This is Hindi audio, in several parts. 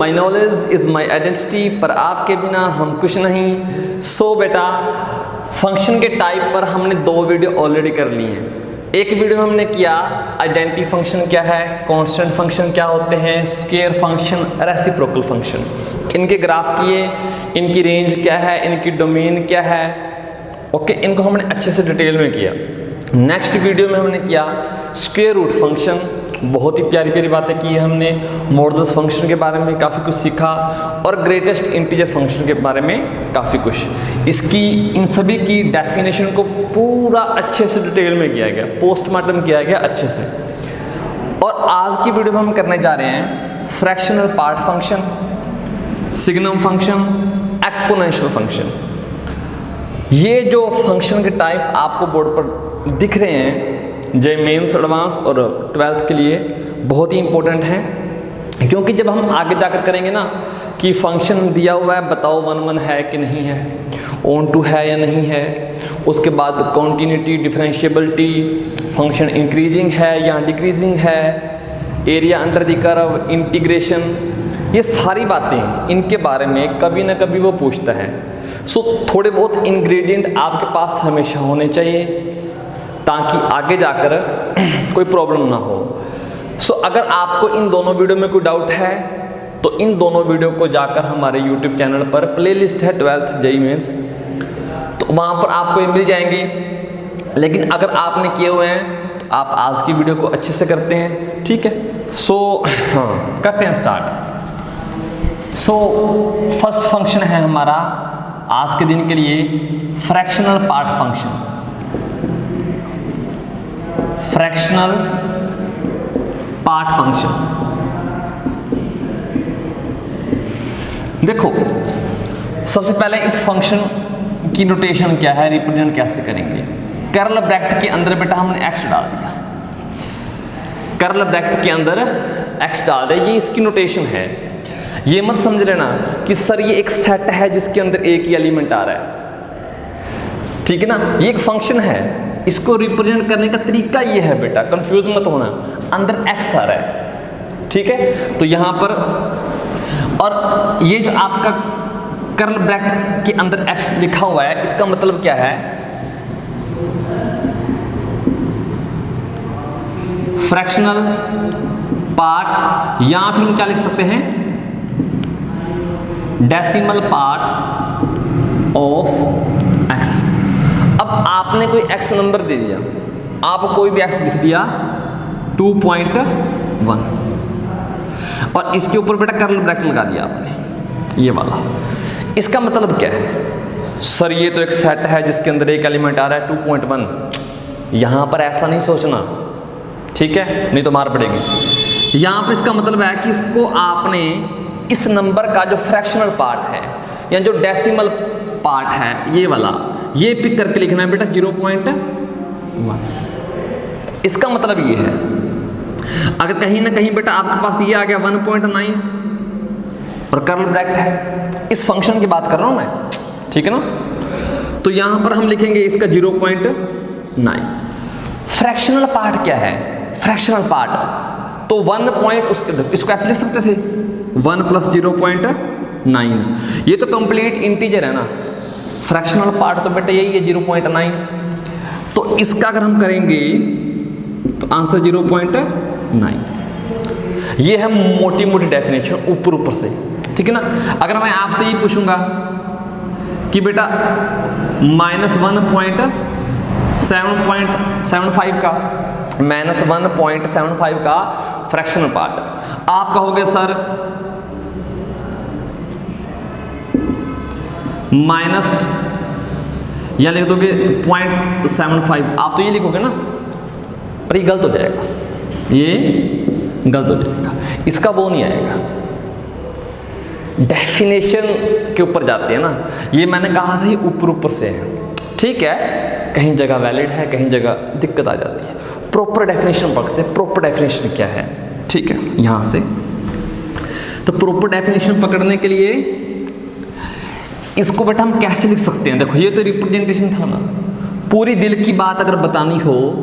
My knowledge is my identity, पर आपके बिना हम कुछ नहीं। सो बेटा फंक्शन के टाइप पर हमने 2 वीडियो ऑलरेडी कर ली हैं। एक वीडियो में हमने किया आइडेंटिटी फंक्शन क्या है, कांस्टेंट फंक्शन क्या होते हैं, स्क्वायर फंक्शन, रेसिप्रोकल फंक्शन, इनके ग्राफ किए, इनकी रेंज क्या है, इनकी डोमेन क्या है। ओके, इनको हमने अच्छे से डिटेल में किया। नेक्स्ट वीडियो में हमने किया स्क्वायर रूट फंक्शन, बहुत ही प्यारी प्यारी बातें की हमने। मॉडल्स फंक्शन के बारे में काफ़ी कुछ सीखा और ग्रेटेस्ट इंटीजर फंक्शन के बारे में काफ़ी कुछ। इसकी इन सभी की डेफिनेशन को पूरा अच्छे से डिटेल में किया गया, पोस्टमार्टम किया गया अच्छे से। और आज की वीडियो में हम करने जा रहे हैं fractional part function, signum function, exponential function. ये जो फंक्शन के टाइप आपको बोर्ड पर दिख रहे हैं, जे मेंस, एडवांस और 12th के लिए बहुत ही इंपॉर्टेंट हैं, क्योंकि जब हम आगे जाकर करेंगे ना कि फंक्शन दिया हुआ है, बताओ 1 1 है कि नहीं है, ऑन टू है या नहीं है, उसके बाद कॉन्टीन्यूटी, डिफरेंशिएबिलिटी, फंक्शन इंक्रीजिंग है या डिक्रीजिंग है, area under the curve, integration, ये सारी बातें इनके बारे में कभी ना कभी वो पूछता है। सो थोड़े बहुत इंग्रेडिएंट आपके पास हमेशा होने चाहिए ताकि आगे जाकर कोई प्रॉब्लम ना हो। सो अगर आपको इन दोनों वीडियो में कोई डाउट है तो इन दोनों वीडियो को जाकर हमारे YouTube चैनल पर प्लेलिस्ट है 12th जेईई मेंस, तो वहाँ पर आपको ये मिल जाएंगे। लेकिन अगर आपने किए हुए हैं तो आप आज की वीडियो को अच्छे से करते हैं, ठीक है। सो हाँ, करते हैं स्टार्ट। सो फर्स्ट फंक्शन है हमारा आज के दिन के लिए fractional part function. Fractional part function, देखो सबसे पहले इस फंक्शन की नोटेशन क्या है, रिप्रेजेंट कैसे करेंगे। कर्ल ब्रैकेट के अंदर बेटा हमने x डाल दिया, कर्ल ब्रैकेट के अंदर x डाल दिया, ये इसकी नोटेशन है। ये मत समझ लेना कि सर ये एक सेट है जिसके अंदर एक ही एलिमेंट आ रहा है, ठीक है ना। ये एक फंक्शन है, इसको रिप्रेजेंट करने का तरीका ये है बेटा, कंफ्यूज मत होना, अंदर x आ रहा है, ठीक है। तो यहां पर और ये जो आपका कर्ल ब्रैकेट के अंदर x लिखा हुआ है, इसका मतलब क्या है, फ्रैक्शनल पार्ट, या फिर हम क्या लिख सकते हैं, डेसिमल पार्ट ऑफ x। अब आपने कोई x नंबर दे दिया, आप कोई भी x लिख दिया 2.1 और इसके ऊपर बेटा कर्ल ब्रैकेट लगा दिया आपने, ये वाला। इसका मतलब क्या है, सर ये तो एक सेट है जिसके अंदर एक एलिमेंट आ रहा है 2.1। यहां पर ऐसा नहीं सोचना, ठीक है, नहीं तो मार पड़ेगी। यहां पर इसका मतलब है कि इसको आपने इस नंबर का जो फ्रैक्शनल पार्ट है या जो डेसिमल पार्ट है, ये वाला, ये पिक करके लिखना है बेटा 0.1। इसका मतलब ये है, अगर कहीं ना कहीं बेटा आपके पास ये आ गया 1.9 और कर्ल ब्रैकेट है, इस फंक्शन की बात कर रहा हूं मैं, ठीक है ना। तो यहां पर हम लिखेंगे इसका 0.9। फ्रैक्शनल पार्ट क्या है, फ्रैक्शनल पार्ट तो 1 पॉइंट, उसके इसको ऐसे लिख सकते थे 1 + 0.9। ये तो कंप्लीट इंटीजर है ना, फ्रैक्शनल पार्ट तो बेटा यही है 0.9। तो इसका अगर हम करेंगे तो आंसर 0.9। ये है मोटी मोटी डेफिनेशन ऊपर से, ठीक है ना। अगर मैं आपसे ये पूछूंगा कि बेटा -1.75 का, -1.75 का फ्रैक्शनल पार्ट, आप कहोगे सर माइनस, या लिख दोगे 0.75, आप तो ये लिखोगे ना, पर ये गलत हो जाएगा, ये गलत हो जाएगा, इसका वो नहीं आएगा। डेफिनेशन के ऊपर जाते हैं ना, ये मैंने कहा था ये ऊपर से है, ठीक है, कहीं जगह वैलिड है, कहीं जगह दिक्कत आ जाती है। प्रॉपर डेफिनेशन पढ़ते हैं, प्रॉपर डेफिनेशन क्या है, ठीक है। यहां से तो प्रॉपर डेफिनेशन पकड़ने के लिए इसको बेटा हम कैसे लिख सकते हैं, देखो ये तो रिप्रेजेंटेशन था ना, पूरी दिल की बात अगर बतानी हो,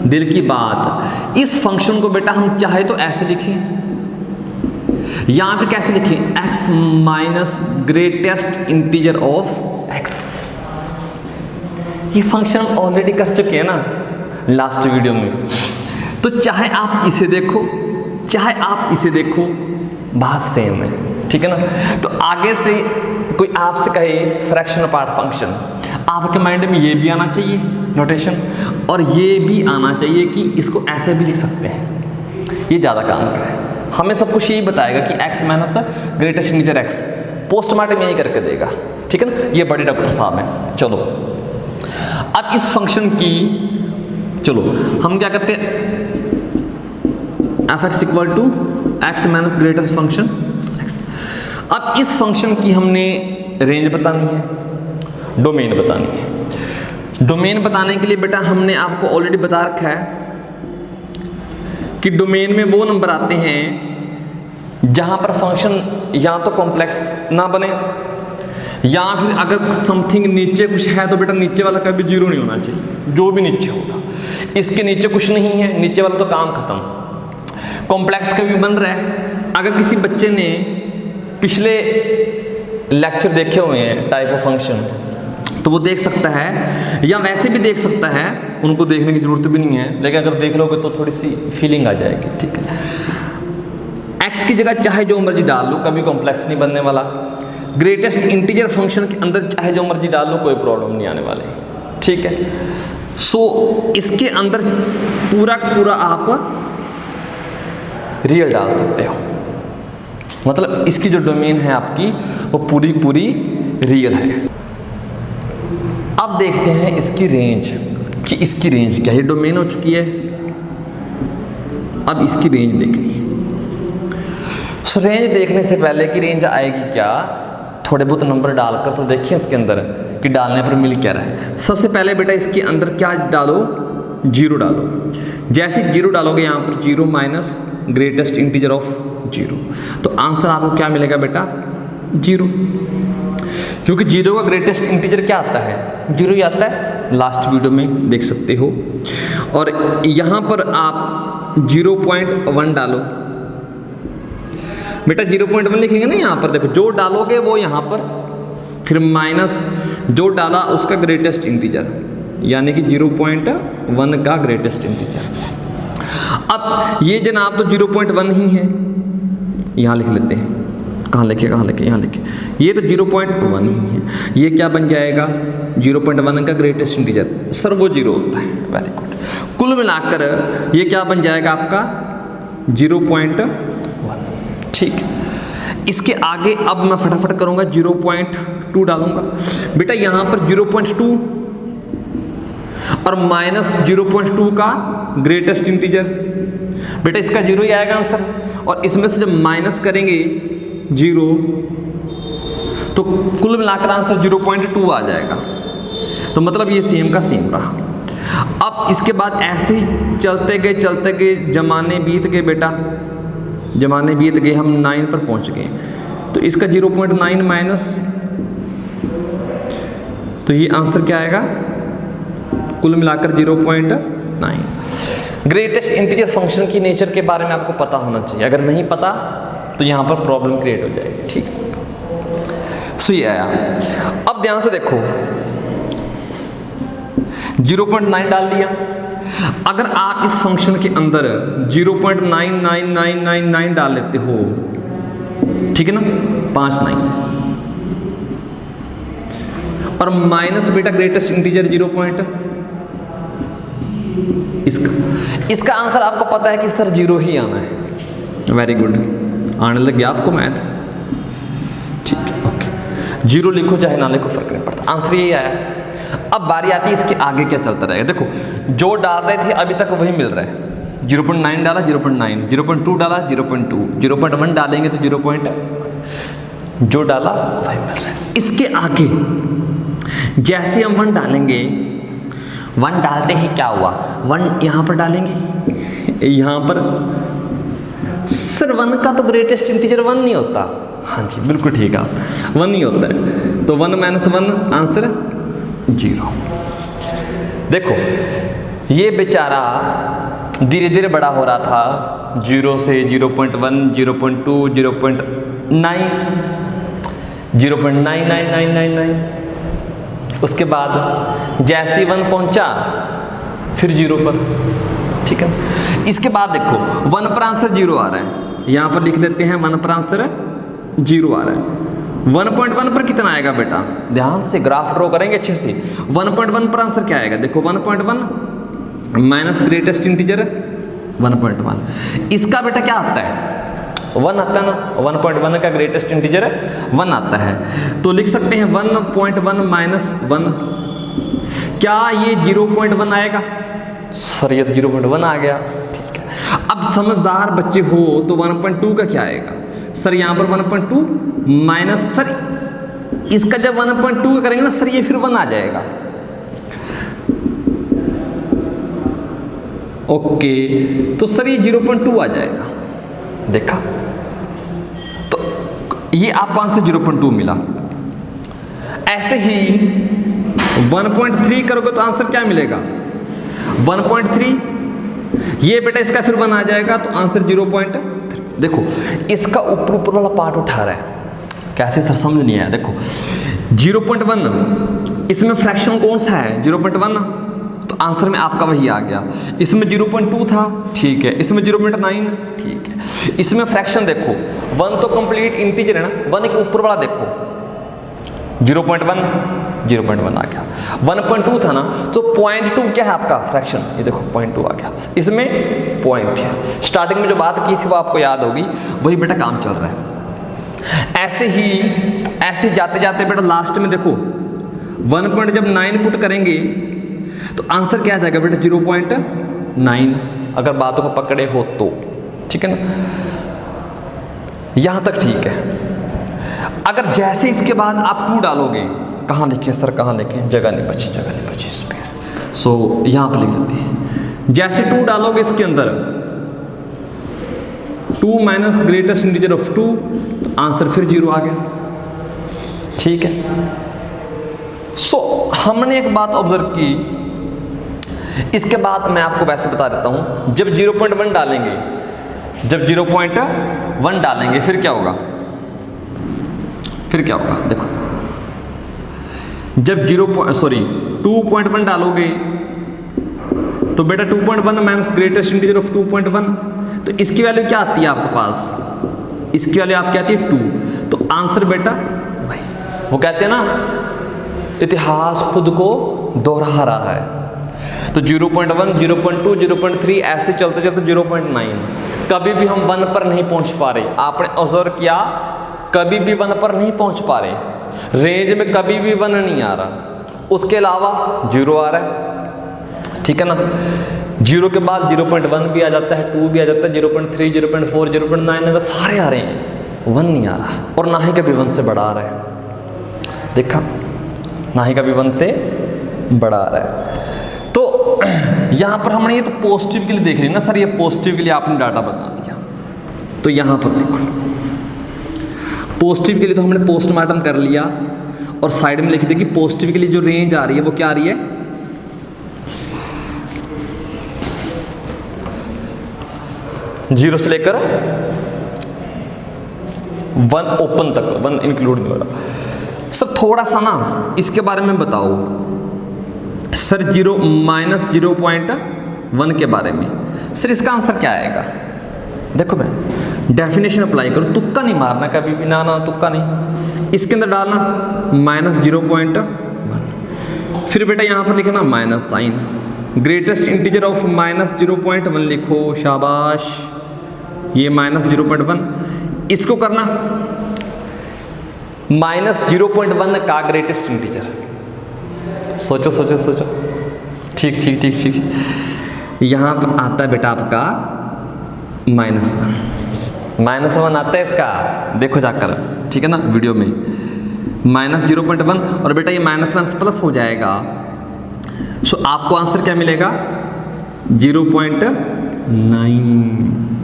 दिल की बात, इस फंक्शन को बेटा हम चाहे तो ऐसे लिखें, यहाँ फिर कैसे लिखें, x minus greatest integer of x। ये फंक्शन ऑलरेडी कर चुके हैं ना लास्ट वीडियो में, तो चाहे आप इसे देखो चाहे आप इसे देखो बात सेम है, ठीक है ना। तो आगे से कोई आपसे कहे फ्रैक्शन पार्ट फंक्शन, आपके माइंड में ये भी आना चाहिए नोटेशन, और ये भी आना चाहिए कि इसको ऐसे भी लिख सकते हैं। ये ज़्यादा काम का है, हमें सब कुछ यही बताएगा कि x minus greatest integer x, postmortem यही करके देगा, ठीक है ना। ये बड़े डॉक्टर साहब हैं। चलो अब इस फंक्शन की, चलो हम क्या करते हैं, f x equal to x minus greatest function x। अब इस फंक्शन की हमने रेंज बतानी है, डोमेन बतानी है। डोमेन बताने के लिए बेटा हमने आपको ऑलरेडी बता रखा है कि डोमेन में वो नंबर आते हैं जहां पर फंक्शन या तो कॉम्प्लेक्स ना बने, या फिर अगर समथिंग नीचे कुछ है तो बेटा नीचे वाला कभी जीरो नहीं होना चाहिए, जो भी नीचे होगा। इसके नीचे कुछ नहीं है, नीचे वाला तो काम खत्म। कॉम्प्लेक्स कभी बन रहा है, अगर किसी बच्चे ने पिछले लेक्चर देखे हुए हैं टाइप ऑफ फंक्शन, तो वो देख सकता है, या वैसे भी देख सकता है, उनको देखने की जरूरत भी नहीं है, लेकिन अगर देख लोगे तो थोड़ी सी फीलिंग आ जाएगी, ठीक है। एक्स की जगह चाहे जो मर्जी डाल लो, कभी कॉम्प्लेक्स नहीं बनने वाला। ग्रेटेस्ट इंटीजर फंक्शन के अंदर चाहे जो मर्जी डाल लो, कोई प्रॉब्लम नहीं आने वाली, ठीक है। सो इसके अंदर पूरा पूरा आप रियल डाल सकते हो, मतलब इसकी जो डोमेन है आपकी वो पूरी पूरी रियल है। अब देखते हैं इसकी रेंज, कि इसकी रेंज क्या है। डोमेन हो चुकी है, अब इसकी रेंज देखनी है। सो रेंज देखने से पहले कि रेंज आएगी क्या, थोड़े बहुत नंबर डालकर तो देखिए इसके अंदर कि डालने पर मिल क्या रहा है। सबसे पहले बेटा इसके अंदर क्या डालो, जीरो डालो। जैसे जीरो डालोगे यहाँ पर zero minus greatest integer of zero, तो आंसर आपको क्या मिलेगा बेटा, जीरो। क्योंकि जीरो का ग्रेटेस्ट इंटीजर क्या आता है, जीरो ही आता है, लास्ट वीडियो में देख सकते हो। और यहाँ पर आप 0.1 डालो बेटा, 0.1 लिखेंगे ना यहाँ पर, देखो जो डालोगे वो यहाँ पर, फिर माइनस जो डाला उसका ग्रेटेस्ट इंटीजर, यानी कि 0.1 का ग्रेटेस्ट इंटीजर। अब ये जनाब तो 0.1 ही है, यहाँ लिख लेते हैं, कहाँ लिखे यहाँ लिखे, ये तो 0.1 ही है। ये क्या बन जाएगा, 0.1 का ग्रेटेस्ट इंटीजर, सर वो जीरो होता है, वेरी गुड। कुल मिलाकर ये क्या बन जाएगा आपका 0.1, ठीक। इसके आगे अब मैं फटाफट करूँगा, 0.2 डालूंगा बेटा, यहाँ पर 0.2 और माइनस 0.2 का ग्रेटेस्ट इंटीजर, बेटा इसका जीरो ही आएगा आंसर। और इसमें से जब माइनस करेंगे जीरो, तो कुल मिलाकर आंसर 0.2 आ जाएगा। तो मतलब ये सेम का सेम रहा। अब इसके बाद ऐसे ही चलते गए, जमाने बीत गए बेटा, जमाने बीत गए, हम 9 पर पहुंच गए। तो इसका 0.9 माइनस, तो ये आंसर क्या आएगा, कुल मिलाकर 0.9। ग्रेटेस्ट इंटीजर फंक्शन की नेचर के बारे में आपको पता होना चाहिए, अगर नहीं पता तो यहाँ पर प्रॉब्लम क्रिएट हो जाएगी, ठीक है। सो ये आया। अब ध्यान से देखो, 0.9 डाल दिया। अगर आप इस फंक्शन के अंदर 0.99999 डाल लेते हो, ठीक है ना, 5 9, और माइनस बेटा ग्रेटेस्ट इंटीजर 0. इसका आंसर आपको पता है कि सर जीरो ही आना है, वेरी गुड, आने लग गया आपको मैथ, ठीक है, ओके। जीरो लिखो चाहे ना लिखो फर्क नहीं पड़ता, आंसर यही आया। अब बारी आती है इसके आगे क्या चलता रहेगा। देखो जो डाल रहे थे अभी तक वही मिल रहा है, 0.9 डाला 0.9, 0.2 डाला 0.2, 0.1 डालेंगे तो 0. जो डाला वही मिल रहा है। इसके आगे जैसे हम 1 डालेंगे, 1 डालते ही क्या हुआ, 1 यहाँ पर डालेंगे, यहाँ पर सर 1 का तो ग्रेटेस्ट इंटीजर 1 नहीं होता। हाँ जी बिल्कुल ठीक है, 1 नहीं होता है, तो 1 - 1 आंसर 0। देखो ये बेचारा धीरे धीरे बड़ा हो रहा था, 0 से 0.1, 0.2, 0.9, 0.99999, उसके बाद जैसे ही 1 पहुंचा फिर 0 पर, ठीक है। इसके बाद देखो 1 पर आंसर 0 आ रहा है, यहाँ पर लिख लेते हैं 1 पर आंसर 0 आ रहा है। 1.1 पर कितना आएगा बेटा, ध्यान से ग्राफ ड्रॉ करेंगे अच्छे से। 1.1 पर आंसर क्या आएगा, देखो 1.1 माइनस ग्रेटेस्ट इंटीजर 1.1, इसका बेटा क्या आता है 1 आता है ना, 1.1 का ग्रेटेस्ट इंटीजर 1 आता है, तो लिख सकते हैं 1.1 माइनस 1। क्या ये 0.1 आएगा, सर ये तो 0.1 आ गया, ठीक है। अब समझदार बच्चे हो तो 1.2 का क्या आएगा, सर यहाँ पर 1.2 माइनस, सर इसका जब 1.2 का करेंगे ना सर ये फिर 1 आ जाएगा, ओके। तो सर ये 0.2 आ जाएगा, देखा, तो ये आपको आंसर 0.2 मिला। ऐसे ही 1.3 करोगे तो आंसर क्या मिलेगा 1.3, ये बेटा इसका फिर 1 आ जाएगा तो आंसर 0.3। देखो इसका ऊपर वाला पार्ट उठा रहा है, कैसे सर समझ नहीं आया। देखो 0.1 इसमें फ्रैक्शन कौन सा है 0.1, तो आंसर में आपका वही आ गया। इसमें 0.2 था, ठीक है, इसमें 0.9, ठीक है। इसमें फ्रैक्शन देखो 1 तो कंप्लीट इंटीजर है ना, 1 एक ऊपर वाला देखो 0.1 आ गया। 1.2 था ना, तो 0.2 क्या है आपका फ्रैक्शन, ये देखो 0.2 आ गया, इसमें पॉइंट है। स्टार्टिंग में जो बात की थी वो आपको याद होगी, वही बेटा काम चल रहा है। ऐसे जाते जाते बेटा लास्ट में देखो 1.9 पुट करेंगे तो आंसर क्या आ जाएगा बेटा 0.9, अगर बातों को पकड़े हो तो, ठीक है ना, यहां तक ठीक है। अगर जैसे इसके बाद आप 2 डालोगे, कहाँ लिखे सर कहाँ लिखे, जगह नहीं बची स्पेस, सो यहां पर लिख लेते हैं। जैसे 2 डालोगे इसके अंदर 2 माइनस ग्रेटेस्ट इंटीजर ऑफ 2, तो आंसर फिर 0 आ गया, ठीक है। सो हमने एक बात ऑब्जर्व की, इसके बाद मैं आपको वैसे बता देता हूं, जब 0.1 डालेंगे, फिर क्या होगा, देखो जब 2.1 डालोगे तो बेटा 2.1 माइनस ग्रेटेस्ट इंटीजर ऑफ 2.1, तो इसकी वैल्यू क्या आती है आपके पास, इसकी वैल्यू आपकी आती है 2, तो आंसर बेटा भाई वो कहते हैं ना इतिहास खुद को दोहरा रहा है। तो 0.1, 0.2, 0.3 ऐसे चलते चलते 0.9, कभी भी हम 1 पर नहीं पहुंच पा रहे। आपने ऑब्जर्व किया, कभी भी 1 पर नहीं पहुंच पा रहे, रेंज में कभी भी 1 नहीं आ रहा, उसके अलावा 0 आ रहा है, ठीक है ना। 0 के बाद 0.1 भी आ जाता है, 2 भी आ जाता है, 0.3, 0.4, 0.9 अगर सारे आ रहे हैं, 1 नहीं आ रहा, और ना ही कभी 1 से बड़ा आ रहा है, देखा, ना ही कभी 1 से बड़ा आ रहा है। तो यहां पर हमने ये तो पॉजिटिव के लिए देख लिया ना सर, ये पॉजिटिव के लिए आपने डाटा बना दिया, तो यहां पर देखो पॉजिटिव के लिए तो हमने पोस्टमार्टम कर लिया, और साइड में लिख दिया कि पॉजिटिव के लिए जो रेंज आ रही है वो क्या आ रही है 0 से लेकर 1 ओपन तक, 1 इंक्लूड नहीं हो रहा। सर थोड़ा सा ना इसके बारे में बताओ सर, -0.1 के बारे में, सर इसका आंसर क्या आएगा। देखो मैं डेफिनेशन अप्लाई करो, तुक्का नहीं मारना कभी भी, ना तुक्का नहीं, इसके अंदर डालना -0.1, फिर बेटा यहाँ पर लिखना minus sign, greatest integer of -0.1 लिखो, शाबाश, ये -0.1, इसको करना -0.1 का ग्रेटेस्ट इंटीजर, सोचो, ठीक, यहाँ पर आता है बेटा आपका -1 आता है इसका, देखो जाकर, ठीक है ना वीडियो में, -0.1, और बेटा ये -1 प्लस हो जाएगा, सो आपको आंसर क्या मिलेगा 0.9,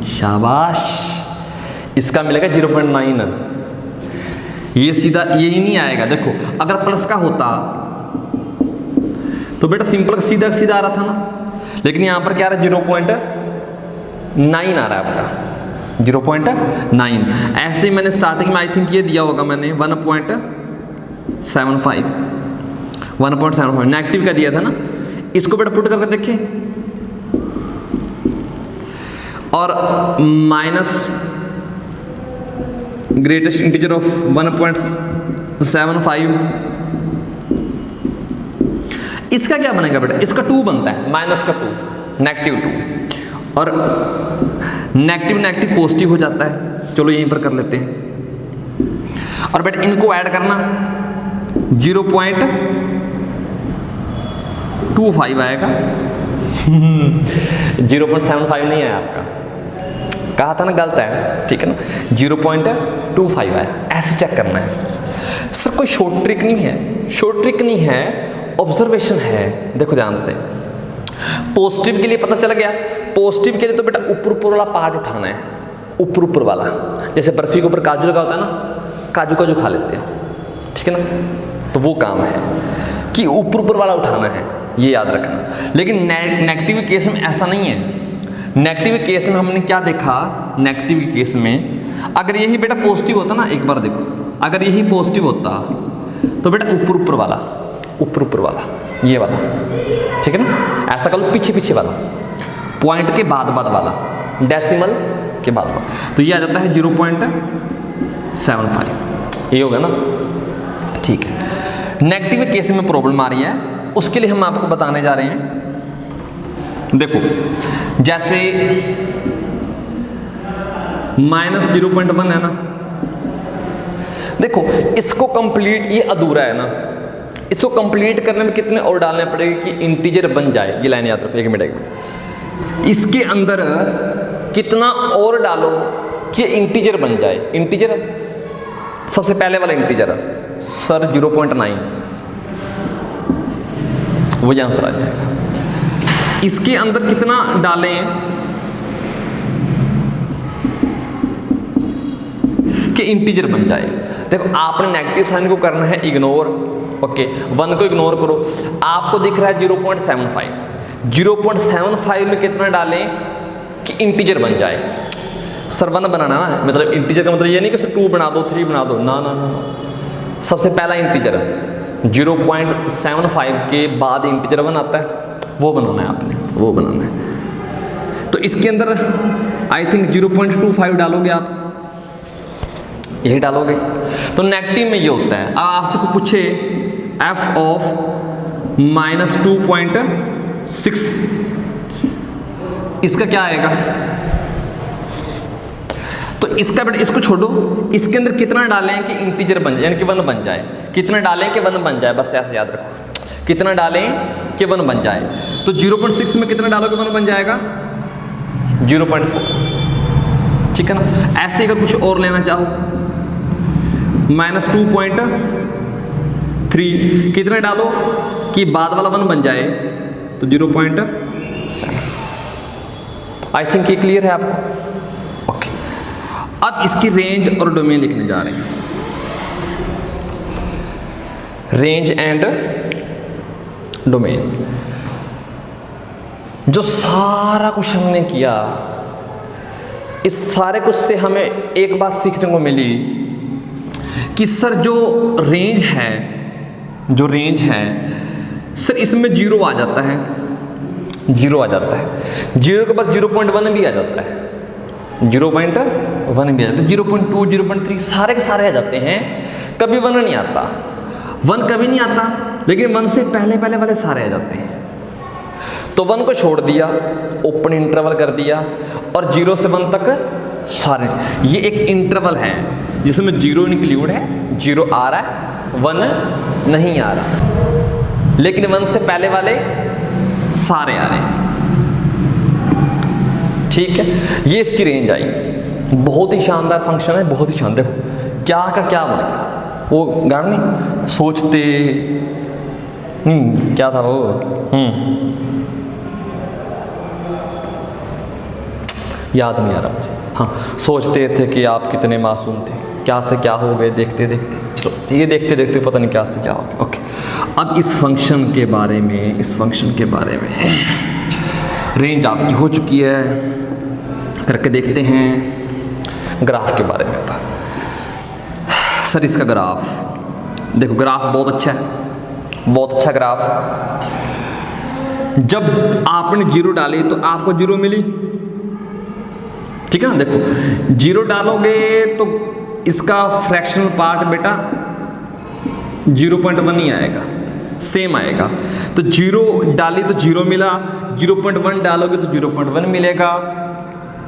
शाबाश, इसका मिलेगा 0.9। ये सीधा यही नहीं आएगा, देखो अगर प्लस का होता तो बेटा सिंपल सीधा आ रहा था ना, लेकिन यहां पर क्या आ रहा है 9 आ रहा है आपका, 0.9। ऐसे ही मैंने स्टार्टिंग में आई थिंक ये दिया होगा मैंने 1.75, 1.75 नेगेटिव का दिया था ना। इसको बेटा पुट करके देखें, और माइनस ग्रेटेस्ट इंटीजर ऑफ 1.75, इसका क्या बनेगा बेटा, इसका 2 बनता है, माइनस का 2, नेगेटिव 2, और नेगेटिव नेगेटिव पॉजिटिव हो जाता है। चलो यहीं पर कर लेते हैं, और बेटा इनको ऐड करना 0.25 आएगा 0.75 नहीं है आपका, कहा था ना गलत है, ठीक है ना, 0.25 आया। ऐसे चेक करना है सर, कोई शॉर्ट ट्रिक नहीं है, शॉर्ट ट्रिक नहीं है, ऑब्जर्वेशन है। देखो ध्यान से, पॉजिटिव के लिए पता चला गया, पॉजिटिव के लिए तो बेटा ऊपर ऊपर वाला पार्ट उठाना है, ऊपर ऊपर वाला, जैसे बर्फी के ऊपर काजू लगा होता है ना, काजू काजू खा लेते हैं, ठीक है ना, तो वो काम है कि ऊपर ऊपर वाला उठाना है, ये याद रखना। लेकिन नेगेटिव केस में ऐसा नहीं है। नेगेटिव केस में हमने क्या देखा, नेगेटिव केस में अगर यही बेटा पॉजिटिव होता ना, एक बार देखो, अगर यही पॉजिटिव होता तो बेटा ऊपर ऊपर वाला, ऊपर ऊपर वाला, ये वाला, ठीक है ना, ऐसा कर लो, पीछे पीछे वाला, पॉइंट के बाद बाद वाला, डेसिमल के बाद वाला, तो ये आ जाता है 0.75, ये होगा ना, ठीक है। नेगेटिव केस में प्रॉब्लम आ रही है, उसके लिए हम आपको बताने जा रहे हैं। देखो जैसे -0.1 है ना, देखो इसको कंप्लीट, ये अधूरा है ना, इसको कंप्लीट करने में कितने और डालने पड़ेंगे कि इंटीजर बन जाए, ये लाइन याद रखो, एक मिनट। इसके अंदर कितना और डालो कि इंटीजर बन जाए। इंटीजर सबसे पहले वाला इंटीजर सर 0.9, वो आंसर आ जाएगा। इसके अंदर कितना डालें कि इंटीजर बन जाए। देखो आपने नेगेटिव साइन को करना है इग्नोर, ओके, 1 को इग्नोर करो। आपको दिख रहा है 0.75, 0.75 में कितना डालें कि इंटीजर बन जाए। सर 1 बनाना ना, मतलब इंटीजर का मतलब ये नहीं कि सर 2 बना दो, 3 बना दो, ना ना ना, सबसे पहला इंटीजर 0.75 के बाद इंटीजर 1 आता है, वो बनाना है आपने, वो बनाना है। तो इसके अंदर आई थिंक 0.25 डालोगे आप, यही डालोगे। तो नेगेटिव में ये होता है। आपसे को पूछे f ऑफ -2.6, इसका क्या आएगा? तो इसका बेटा इसको छोड़ो, इसके अंदर कितना डालें कि इंटीजर बन जाए, यानी कि 1 बन जाए। कितना डालें कि 1 बन जाए, बस ऐसे याद रखो, कितना डालें कि 1 बन जाए। तो 0.6 में कितना डालोगे 1 बन जाएगा? 0.4, ठीक है ना। ऐसे अगर कुछ और लेना चाहो, -2.3 कितना डालो कि बाद वाला 1 बन जाए, तो 0.7। आई थिंक ये क्लियर है आपको, ओके। अब इसकी रेंज और डोमेन लिखने जा रहे हैं। रेंज एंड डोमेन, जो सारा कुछ हमने किया, इस सारे कुछ से हमें एक बात सीखने को मिली कि सर जो रेंज है, जो रेंज है सर, इसमें 0 आ जाता है, 0 आ जाता है, 0 के बाद 0.1 भी आ जाता है, 0.1 भी आ जाता है, 0.2, 0.3 सारे के सारे आ जाते हैं। कभी 1 नहीं आता, 1 कभी नहीं आता, लेकिन 1 से पहले पहले वाले सारे आ जाते हैं। तो 1 को छोड़ दिया, ओपन इंटरवल कर दिया, और 0 से 1 तक सारे। ये एक इंटरवल है जिसमें 0 इंक्लूड है, 0 आ रहा है, 1 नहीं आ रहा, लेकिन 1 से पहले वाले सारे आ रहे हैं, ठीक है। ये इसकी रेंज आई। बहुत ही शानदार फंक्शन है, बहुत ही शानदार। देखो क्या का क्या बन गया, वो गाना नहीं, सोचते क्या था वो, याद नहीं आ रहा मुझे। हाँ, सोचते थे कि आप कितने मासूम थे, क्या से क्या हो गए देखते देखते। चलो ये देखते देखते पता नहीं क्या से क्या हो गया, ओके। अब इस फंक्शन के बारे में, इस फंक्शन के बारे में रेंज आपकी हो चुकी है। करके देखते हैं ग्राफ के बारे में। सर इसका ग्राफ देखो, ग्राफ बहुत अच्छा है, बहुत अच्छा ग्राफ। जब आपने जीरो डाली तो आपको जीरो मिली, ठीक है ना। देखो जीरो डालोगे तो इसका फ्रैक्शनल पार्ट बेटा 0.1 ही आएगा, सेम आएगा। तो जीरो डाली तो जीरो मिला, 0.1 डालोगे तो 0.1 मिलेगा,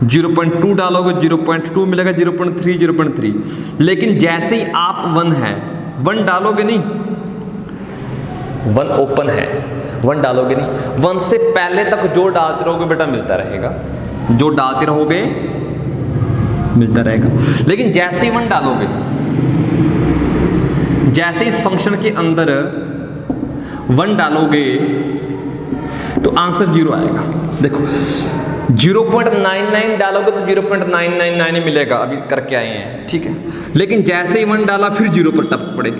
0.2 डालोगे 0.2 मिलेगा, 0.3 0.3। लेकिन जैसे ही आप 1 है 1 डालोगे नहीं, 1 ओपन है 1 डालोगे नहीं, 1 से पहले तक जो डालते रहोगे बेटा मिलता रहेगा, जो डालते रहोगे मिलता रहेगा। लेकिन जैसे ही 1 डालोगे, जैसे इस फंक्शन के अंदर 1 डालोगे तो आंसर 0 आएगा। देखो 0.99 डालोगे तो 0.999 ही मिलेगा, अभी करके आए हैं, ठीक है। लेकिन जैसे ही 1 डाला फिर 0 पर टपक पड़े,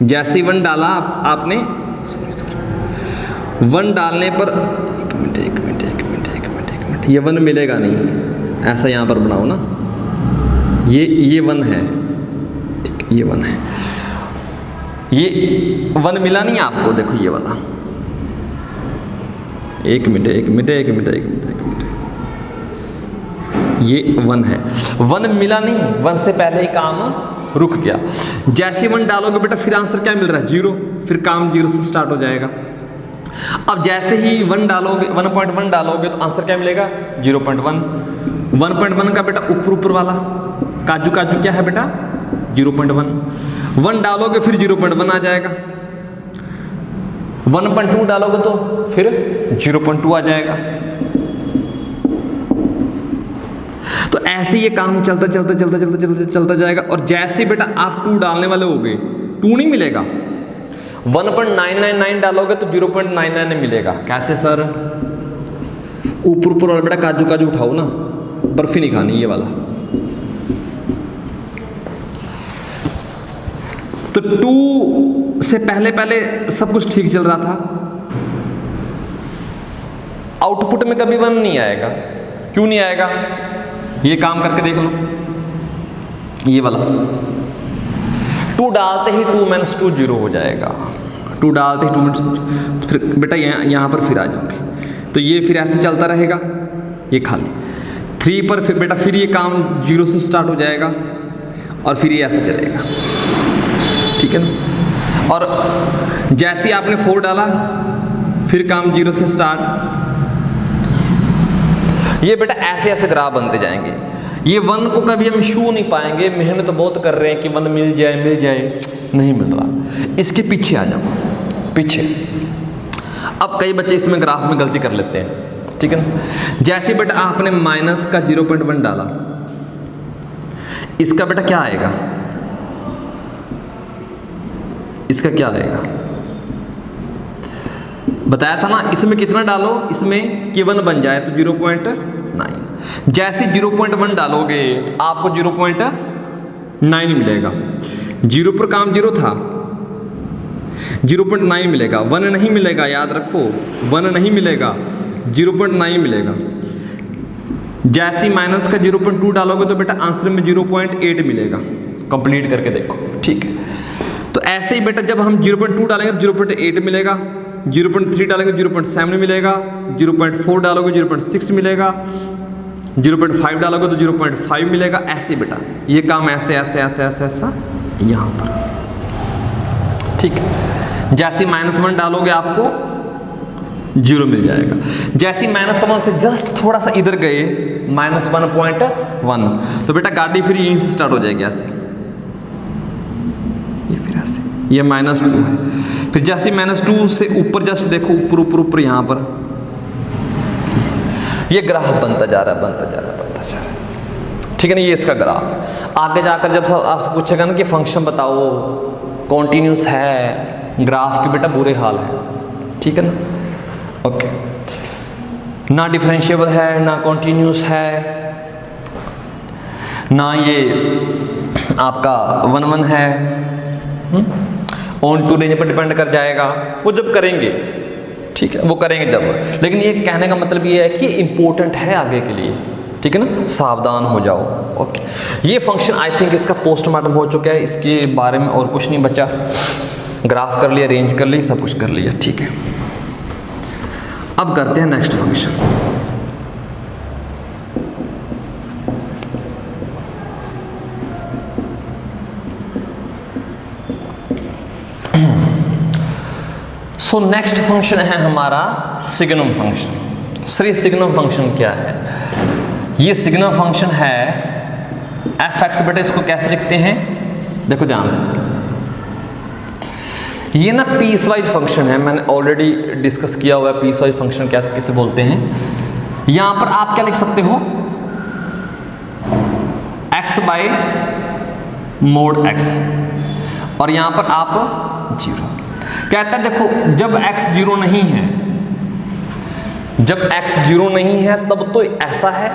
जैसे ही 1 डाला आपने 1 डालने पर एक मिनट ये 1 मिलेगा नहीं, ऐसा यहाँ पर बनाओ ना, ये 1 है, ठीक है, ये 1 है, ये 1 मिला नहीं आपको, देखो ये वाला, एक मिनट ये 1 है, 1 मिला नहीं, 1 से पहले ही काम रुक गया। जैसे 1 डालोगे बेटा फिर आंसर क्या मिल रहा है 0, फिर काम 0 से स्टार्ट हो जाएगा। अब जैसे ही 1 डालोगे 1.1 डालोगे तो आंसर क्या मिलेगा 0.1। 1.1 का बेटा ऊपर वाला काजू क्या है बेटा 0.1। 1 डालोगे फिर 0.1 आ जाएगा, 1.2 डालोगे तो फिर 0.2 आ जाएगा। तो ऐसे ये काम चलता जाएगा। और जैसे बेटा आप 2 डालने वाले हो गए 2 नहीं मिलेगा, 1.999 डालोगे तो 0.99 मिलेगा। कैसे सर? ऊपर वाला बेटा काजू उठाओ ना, बर्फी नहीं खानी ये वाला। तो 2 से पहले सब कुछ ठीक चल रहा था, आउटपुट में कभी 1 नहीं आएगा। क्यों नहीं आएगा? ये काम करके देख लो, ये वाला 2 डालते ही 2 - 2 0 हो जाएगा। 2 डालते ही 2 फिर बेटा यहाँ पर फिर आ जाओगे, तो ये फिर ऐसे चलता रहेगा, ये खाली 3 पर फिर बेटा फिर ये काम 0 से स्टार्ट हो जाएगा और फिर ये ऐसे चलेगा, ठीक है ना। और जैसे ही आपने 4 डाला फिर काम 0 से स्टार्ट। ये बेटा ऐसे ग्राफ बनते जाएंगे। ये 1 को कभी हम छू नहीं पाएंगे, मेहनत बहुत कर रहे हैं कि 1 मिल जाए, नहीं मिल रहा। इसके पीछे आ जाओ, पीछे। अब कई बच्चे इसमें ग्राफ में गलती कर लेते हैं, ठीक है ना। जैसे बेटा आपने माइनस का 0.1 डाला, इसका बेटा क्या आएगा, इसका क्या आएगा बताया था ना। इसमें कितना डालो, इसमें कि 1 बन जाए तो 0.9। जैसे 0.1 डालोगे आपको 0.9 मिलेगा। 0 पर काम 0 था, 0.9 मिलेगा। 1 नहीं मिलेगा, याद रखो 1 नहीं मिलेगा, 0.9 मिलेगा। जैसे माइनस का 0.2 डालोगे तो बेटा आंसर में 0.8 मिलेगा। कंप्लीट करके देखो, ठीक है। तो ऐसे ही बेटा जब हम 0.2 डालेंगे तो 0.8 मिलेगा, 0.3 डालेंगे 0.7 मिलेगा, 0.4 डालोगे 0.6 मिलेगा, 0.5 डालोगे तो 0.5 मिलेगा। ऐसे बेटा ये काम ऐसे यहाँ पर, ठीक है। जैसे -1 डालोगे आपको 0 मिल जाएगा। जैसे -1 से जस्ट थोड़ा सा इधर गए -1.1 तो बेटा गाड़ी फिर यहीं से स्टार्ट हो जाएगी, ऐसे ये फिर ऐसे, ये -2 है। फिर जैसे -2 से ऊपर जस्ट देखो, ऊपर यहाँ पर ये ग्राफ बनता जा रहा है, ठीक है ना। ये इसका ग्राफ है। आगे जाकर जब आपसे पूछेगा ना कि फंक्शन बताओ, कॉन्टिन्यूस है, ग्राफ के बेटा बुरे हाल है, ठीक है ना। ओके, ना डिफरेंशिएबल है, ना कॉन्टिन्यूस है, ना ये आपका 1 है। ऑन टू रेंज पर डिपेंड कर जाएगा, वो जब करेंगे, ठीक है, वो करेंगे जब। लेकिन ये कहने का मतलब ये है कि इंपॉर्टेंट है आगे के लिए, ठीक है ना, सावधान हो जाओ। ओके, ये फंक्शन आई थिंक इसका पोस्टमार्टम हो चुका है, इसके बारे में और कुछ नहीं बचा। ग्राफ कर लिया, रेंज कर ली, सब कुछ कर लिया, ठीक है। अब करते हैं next function. So next function है हमारा सिग्नम फंक्शन। सर ये सिग्नम फंक्शन क्या है? ये सिग्नम फंक्शन है एफ एक्स बेटा, इसको कैसे लिखते हैं देखो ध्यान से। ये ना पीस वाइज फंक्शन है, मैंने ऑलरेडी डिस्कस किया हुआ है पीस वाइज फंक्शन कैसे किसे बोलते हैं। यहां पर आप क्या लिख सकते हो, एक्स बाय मोड एक्स, और यहां पर आप जीरो। कहता है देखो जब x जीरो नहीं है, जब x जीरो नहीं है तब तो ऐसा है,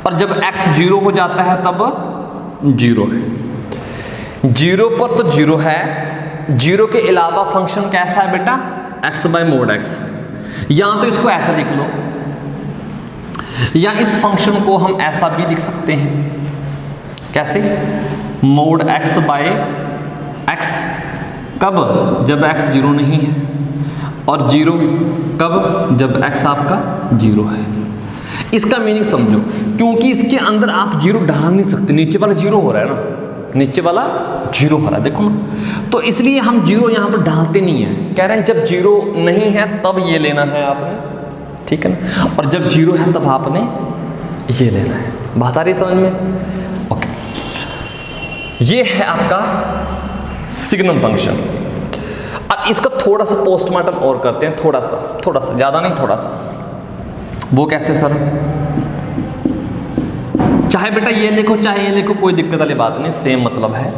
और जब x जीरो हो जाता है तब जीरो है। जीरो पर तो जीरो है, जीरो के अलावा फंक्शन कैसा है बेटा, x बाय मोड x। यहां तो इसको ऐसा लिख लो, या इस फंक्शन को हम ऐसा भी लिख सकते हैं, कैसे, मोड x बाय x कब, जब x जीरो नहीं है, और जीरो कब, जब x आपका जीरो है। इसका मीनिंग समझो, क्योंकि इसके अंदर आप जीरो डाल नहीं सकते, नीचे वाला जीरो हो रहा है ना, नीचे वाला जीरो हो रहा है देखो ना, तो इसलिए हम जीरो यहाँ पर डालते नहीं है। कह रहे हैं जब जीरो नहीं है तब ये लेना है आपने, ठीक है ना, और जब जीरो है तब आपने ये लेना है। बात आ रही समझ में? ओके, ये है आपका सिग्नम फंक्शन। अब इसका थोड़ा सा पोस्टमार्टम और करते हैं, थोड़ा सा ज़्यादा नहीं, थोड़ा सा। वो कैसे सर? चाहे बेटा ये लिखो चाहे ये लिखो, कोई दिक्कत वाली बात नहीं, सेम मतलब है।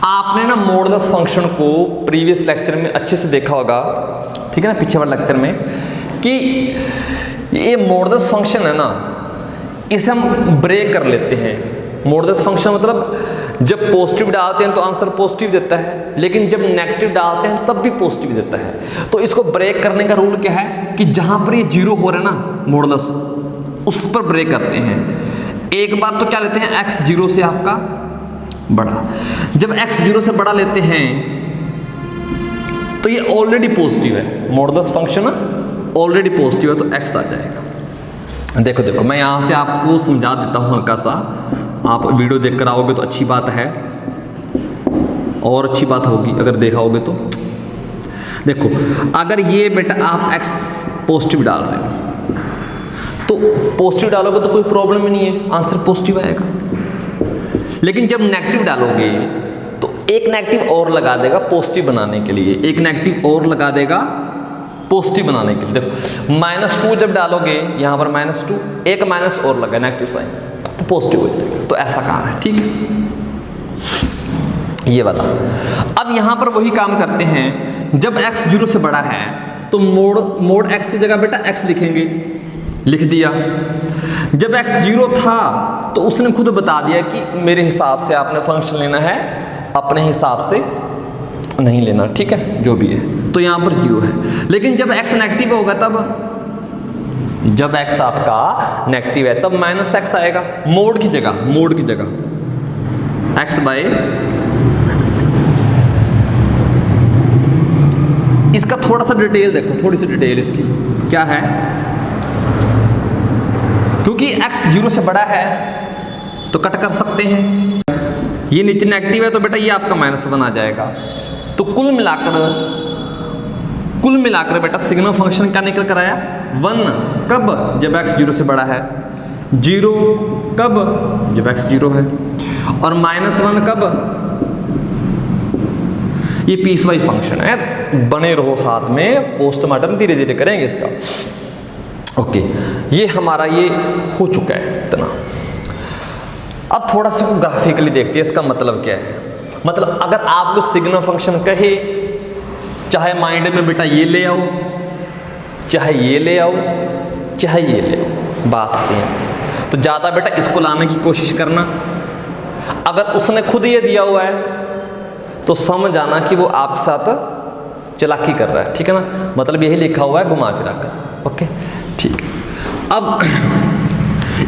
आपने ना मॉडुलस फंक्शन को प्रीवियस लेक्चर में अच्छे से देखा होगा, ठीक है ना, पीछे वाले लेक्चर में, कि ये मॉडुलस फंक्शन है ना, इसे हम ब्रेक कर लेते हैं। मॉडुलस फंक्शन मतलब जब पॉजिटिव डालते हैं तो आंसर पॉजिटिव देता है, लेकिन जब नेगेटिव डालते हैं तब भी पॉजिटिव देता है। तो इसको ब्रेक करने का रूल क्या है कि जहां पर ये जीरो हो रहा है ना मॉडुलस, उस पर ब्रेक करते हैं। एक बात तो क्या लेते हैं, x जीरो से आपका बड़ा। जब x जीरो से बड़ा लेते हैं तो ये ऑलरेडी पॉजिटिव है, मॉडुलस फंक्शन ऑलरेडी पॉजिटिव है, तो x आ जाएगा। देखो मैं यहां से आपको समझा देता हूं हल्का सा, आप वीडियो देखकर आओगे तो अच्छी बात है, और अच्छी बात होगी अगर देखा होगे तो। देखो अगर ये बेटा आप x पॉजिटिव डाल रहे हो, तो पॉजिटिव डालोगे तो कोई प्रॉब्लम ही नहीं है, आंसर पॉजिटिव आएगा। लेकिन जब नेगेटिव डालोगे तो एक नेगेटिव और लगा देगा पॉजिटिव बनाने के लिए, एक नेगेटिव और लगा देगा पॉजिटिव बनाने के लिए। देखो -2 जब डालोगे यहाँ पर -2, एक माइनस और लगा नेगेटिव साइन, तो पॉजिटिव हो जाएगा। तो ऐसा काम है, ठीक है, ये वाला। अब यहाँ पर वही काम करते हैं, जब x जीरो से बड़ा है तो मोड x की जगह बेटा x लिखेंगे, लिख दिया। जब x जीरो था तो उसने खुद बता दिया कि मेरे हिसाब से आपने फंक्शन लेना है, अपने हिसाब से नहीं लेना, ठीक है, जो भी है। तो यहाँ पर जीरो है। लेकिन जब x नेगेटिव होगा तब, जब x आपका नेगेटिव है तब -x आएगा, मोड की जगह x बाय -x। इसका थोड़ा सा डिटेल देखो, थोड़ी सी डिटेल इसकी क्या है, क्योंकि x जीरो से बड़ा है तो कट कर सकते हैं। ये नीचे नेगेटिव है तो बेटा ये आपका -1 आ जाएगा। तो कुल मिलाकर बेटा सिग्नम फंक्शन क्या निकल कर आया, 1 कब, जब x जीरो से बड़ा है, 0 कब, जब x जीरो है, और -1 कब। ये पीस वाइज फंक्शन है, बने रहो साथ में, पोस्टमार्टम धीरे धीरे करेंगे इसका। ओके, ये हमारा ये हो चुका है इतना। अब थोड़ा सा ग्राफिकली देखते हैं इसका मतलब क्या है। मतलब अगर आपको सिग्नम फंक्शन कहे, चाहे माइंड में बेटा ये ले आओ, चाहे ये ले आओ, चाहे ये ले आओ, बात सेम। तो ज़्यादा बेटा इसको लाने की कोशिश करना। अगर उसने खुद ये दिया हुआ है तो समझ आना कि वो आपके साथ चालाकी कर रहा है, ठीक है ना, मतलब यही लिखा हुआ है घुमा फिरा कर। ओके, ठीक है। अब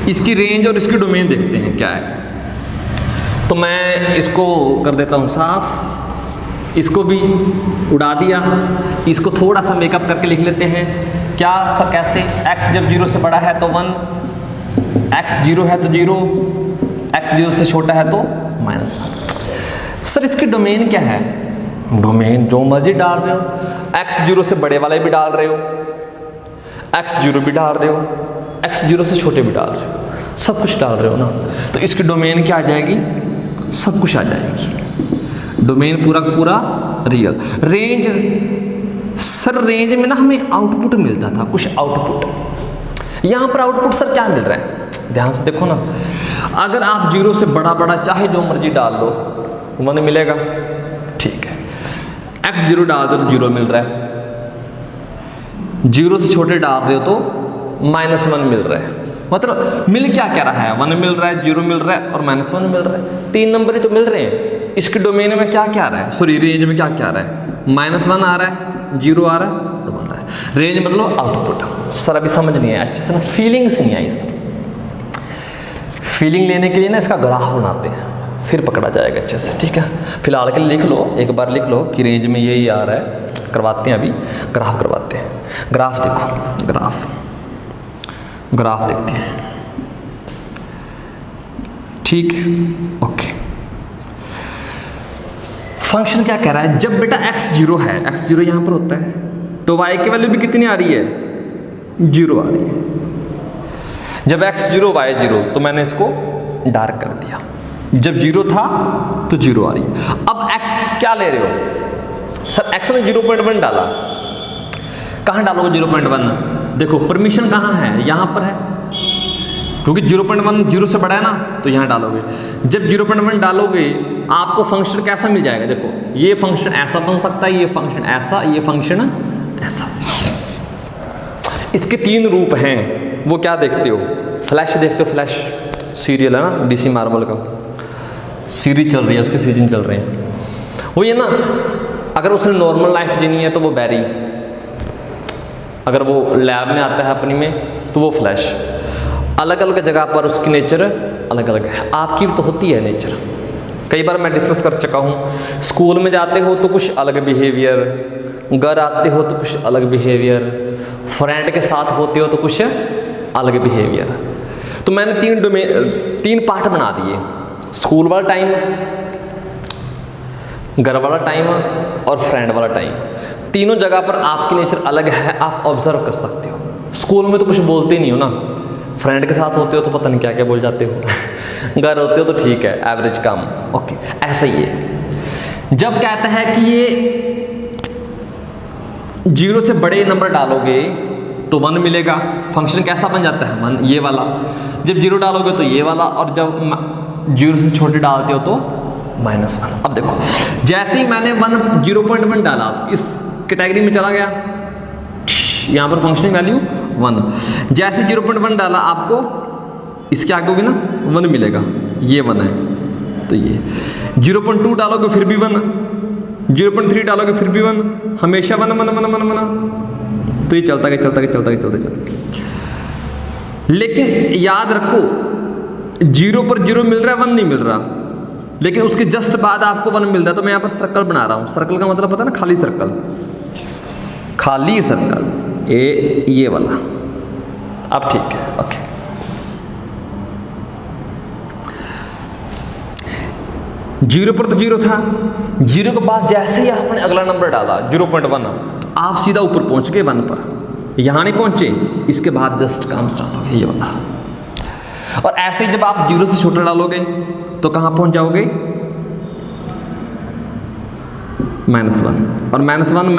इसकी रेंज और इसकी डोमेन देखते हैं क्या है। तो मैं इसको कर देता हूँ साफ, इसको भी उड़ा दिया, इसको थोड़ा सा मेकअप करके लिख लेते हैं। क्या सर कैसे? x जब 0 से बड़ा है तो 1, x 0 है तो 0, x 0 से छोटा है तो -1। सर इसकी डोमेन क्या है? डोमेन जो मर्जी डाल रहे हो, x 0 से बड़े वाले भी डाल रहे हो, x 0 भी डाल रहे हो, x 0 से छोटे भी डाल रहे हो, सब कुछ डाल रहे हो ना, तो इसकी डोमेन क्या आ जाएगी? सब कुछ आ जाएगी। डोमेन पूरा का पूरा रियल। रेंज, सर रेंज में ना हमें आउटपुट मिलता था, कुछ आउटपुट। यहाँ पर आउटपुट सर क्या मिल रहा है? ध्यान से देखो ना, अगर आप 0 से बड़ा बड़ा चाहे जो मर्जी डाल लो 1 मिलेगा, ठीक है। x 0 डाल दो तो 0 मिल रहा है, 0 से छोटे डाल रहे हो तो -1 मिल रहा है। मतलब मिल क्या क्या रहा है? 1 मिल रहा है, 0 मिल रहा है और -1 मिल रहा है। 3 नंबर ही तो मिल रहे हैं। इसके डोमेन में क्या क्या आ रहा है? सॉरी रेंज में क्या क्या आ रहा है? -1 आ रहा है, 0 आ रहा है और 1 आ रहा है। रेंज मतलब आउटपुट। सर अभी समझ नहीं आया अच्छे से ना, फीलिंग्स नहीं आई सर। फीलिंग लेने के लिए ना इसका ग्राफ बनाते हैं, फिर पकड़ा जाएगा अच्छे से, ठीक है। फिलहाल के लिए लिख लो, एक बार लिख लो कि रेंज में यही आ रहा है। करवाते हैं अभी, ग्राफ करवाते हैं। ग्राफ देखो, ग्राफ देखते हैं, ठीक है, ओके। फंक्शन क्या कह रहा है? जब बेटा x 0 है, x 0 यहां पर होता है, तो y की वैल्यू भी कितनी आ रही है? 0 आ रही है। जब x 0 y 0, तो मैंने इसको डार्क कर दिया। जब 0 था तो 0 आ रही है। अब x क्या ले रहे हो? सर x में 0.1 डाला, कहाँ डालोगे 0.1? देखो परमिशन कहाँ है? यहाँ पर है, क्योंकि 0.1 0 से बड़ा है ना, तो यहाँ डालोगे। जब 0.1 डालोगे आपको फंक्शन कैसा मिल जाएगा? देखो ये फंक्शन ऐसा बन सकता है, ये फंक्शन ऐसा, ये फंक्शन ऐसा। इसके 3 रूप हैं। वो क्या देखते हो? फ्लैश देखते हो, फ्लैश सीरियल है ना, DC मार्वल का सीरीज चल रही है, उसके सीजन चल रहे हैं। वो ये ना, अगर उसने नॉर्मल लाइफ जीनी है तो वो बैरी, अगर वो लैब में आता है अपनी में तो वो फ्लैश। अलग अलग जगह पर उसकी नेचर अलग अलग है। आपकी भी तो होती है नेचर, कई बार मैं डिस्कस कर चुका हूँ। स्कूल में जाते हो तो कुछ अलग बिहेवियर, घर आते हो तो कुछ अलग बिहेवियर, फ्रेंड के साथ होते हो तो कुछ अलग बिहेवियर। तो मैंने 3 पार्ट बना दिए, स्कूल वाला टाइम, घर वाला टाइम और फ्रेंड वाला टाइम। तीनों जगह पर आपकी नेचर अलग है, आप ऑब्जर्व कर सकते हो। स्कूल में तो कुछ बोलते ही नहीं हो ना, फ्रेंड के साथ होते हो तो पता नहीं क्या क्या बोल जाते हो, घर होते हो तो ठीक है, एवरेज कम, ओके। ऐसा ही है, जब कहता है कि ये 0 से बड़े नंबर डालोगे तो 1 मिलेगा, फंक्शन कैसा बन जाता है? 1, ये वाला। जब 0 डालोगे तो ये वाला, और जब 0 से छोटे डालते हो तो -1। अब देखो, जैसे ही मैंने 0.1 डाला इस कैटेगरी में चला गया, यहाँ पर फंक्शन वैल्यू 1। जैसे 0.1 डाला आपको इसके आगे होगी ना 1 मिलेगा, ये 1 है तो ये। 0.2 डालोगे फिर भी 1, 0.3 डालोगे फिर भी 1, हमेशा 1 तो ये चलता गया। लेकिन याद रखो 0 पर 0 मिल रहा है, 1 नहीं मिल रहा, लेकिन उसके जस्ट बाद आपको 1 मिल रहा है। तो मैं यहाँ पर सर्कल बना रहा हूँ। सर्कल का मतलब पता है ना, खाली सर्कल, खाली सर्कल, ये वाला। अब ठीक है, ओके। जीरो पर तो 0 था, 0 के बाद जैसे ही आपने अगला नंबर डाला 0.1, तो आप सीधा ऊपर पहुंच गए 1 पर। यहाँ नहीं पहुंचे, इसके बाद जस्ट काम स्टार्ट हो गया ये वाला। और ऐसे ही जब आप 0 से छोटा डालोगे तो कहाँ पहुंच जाओगे? -1, और -1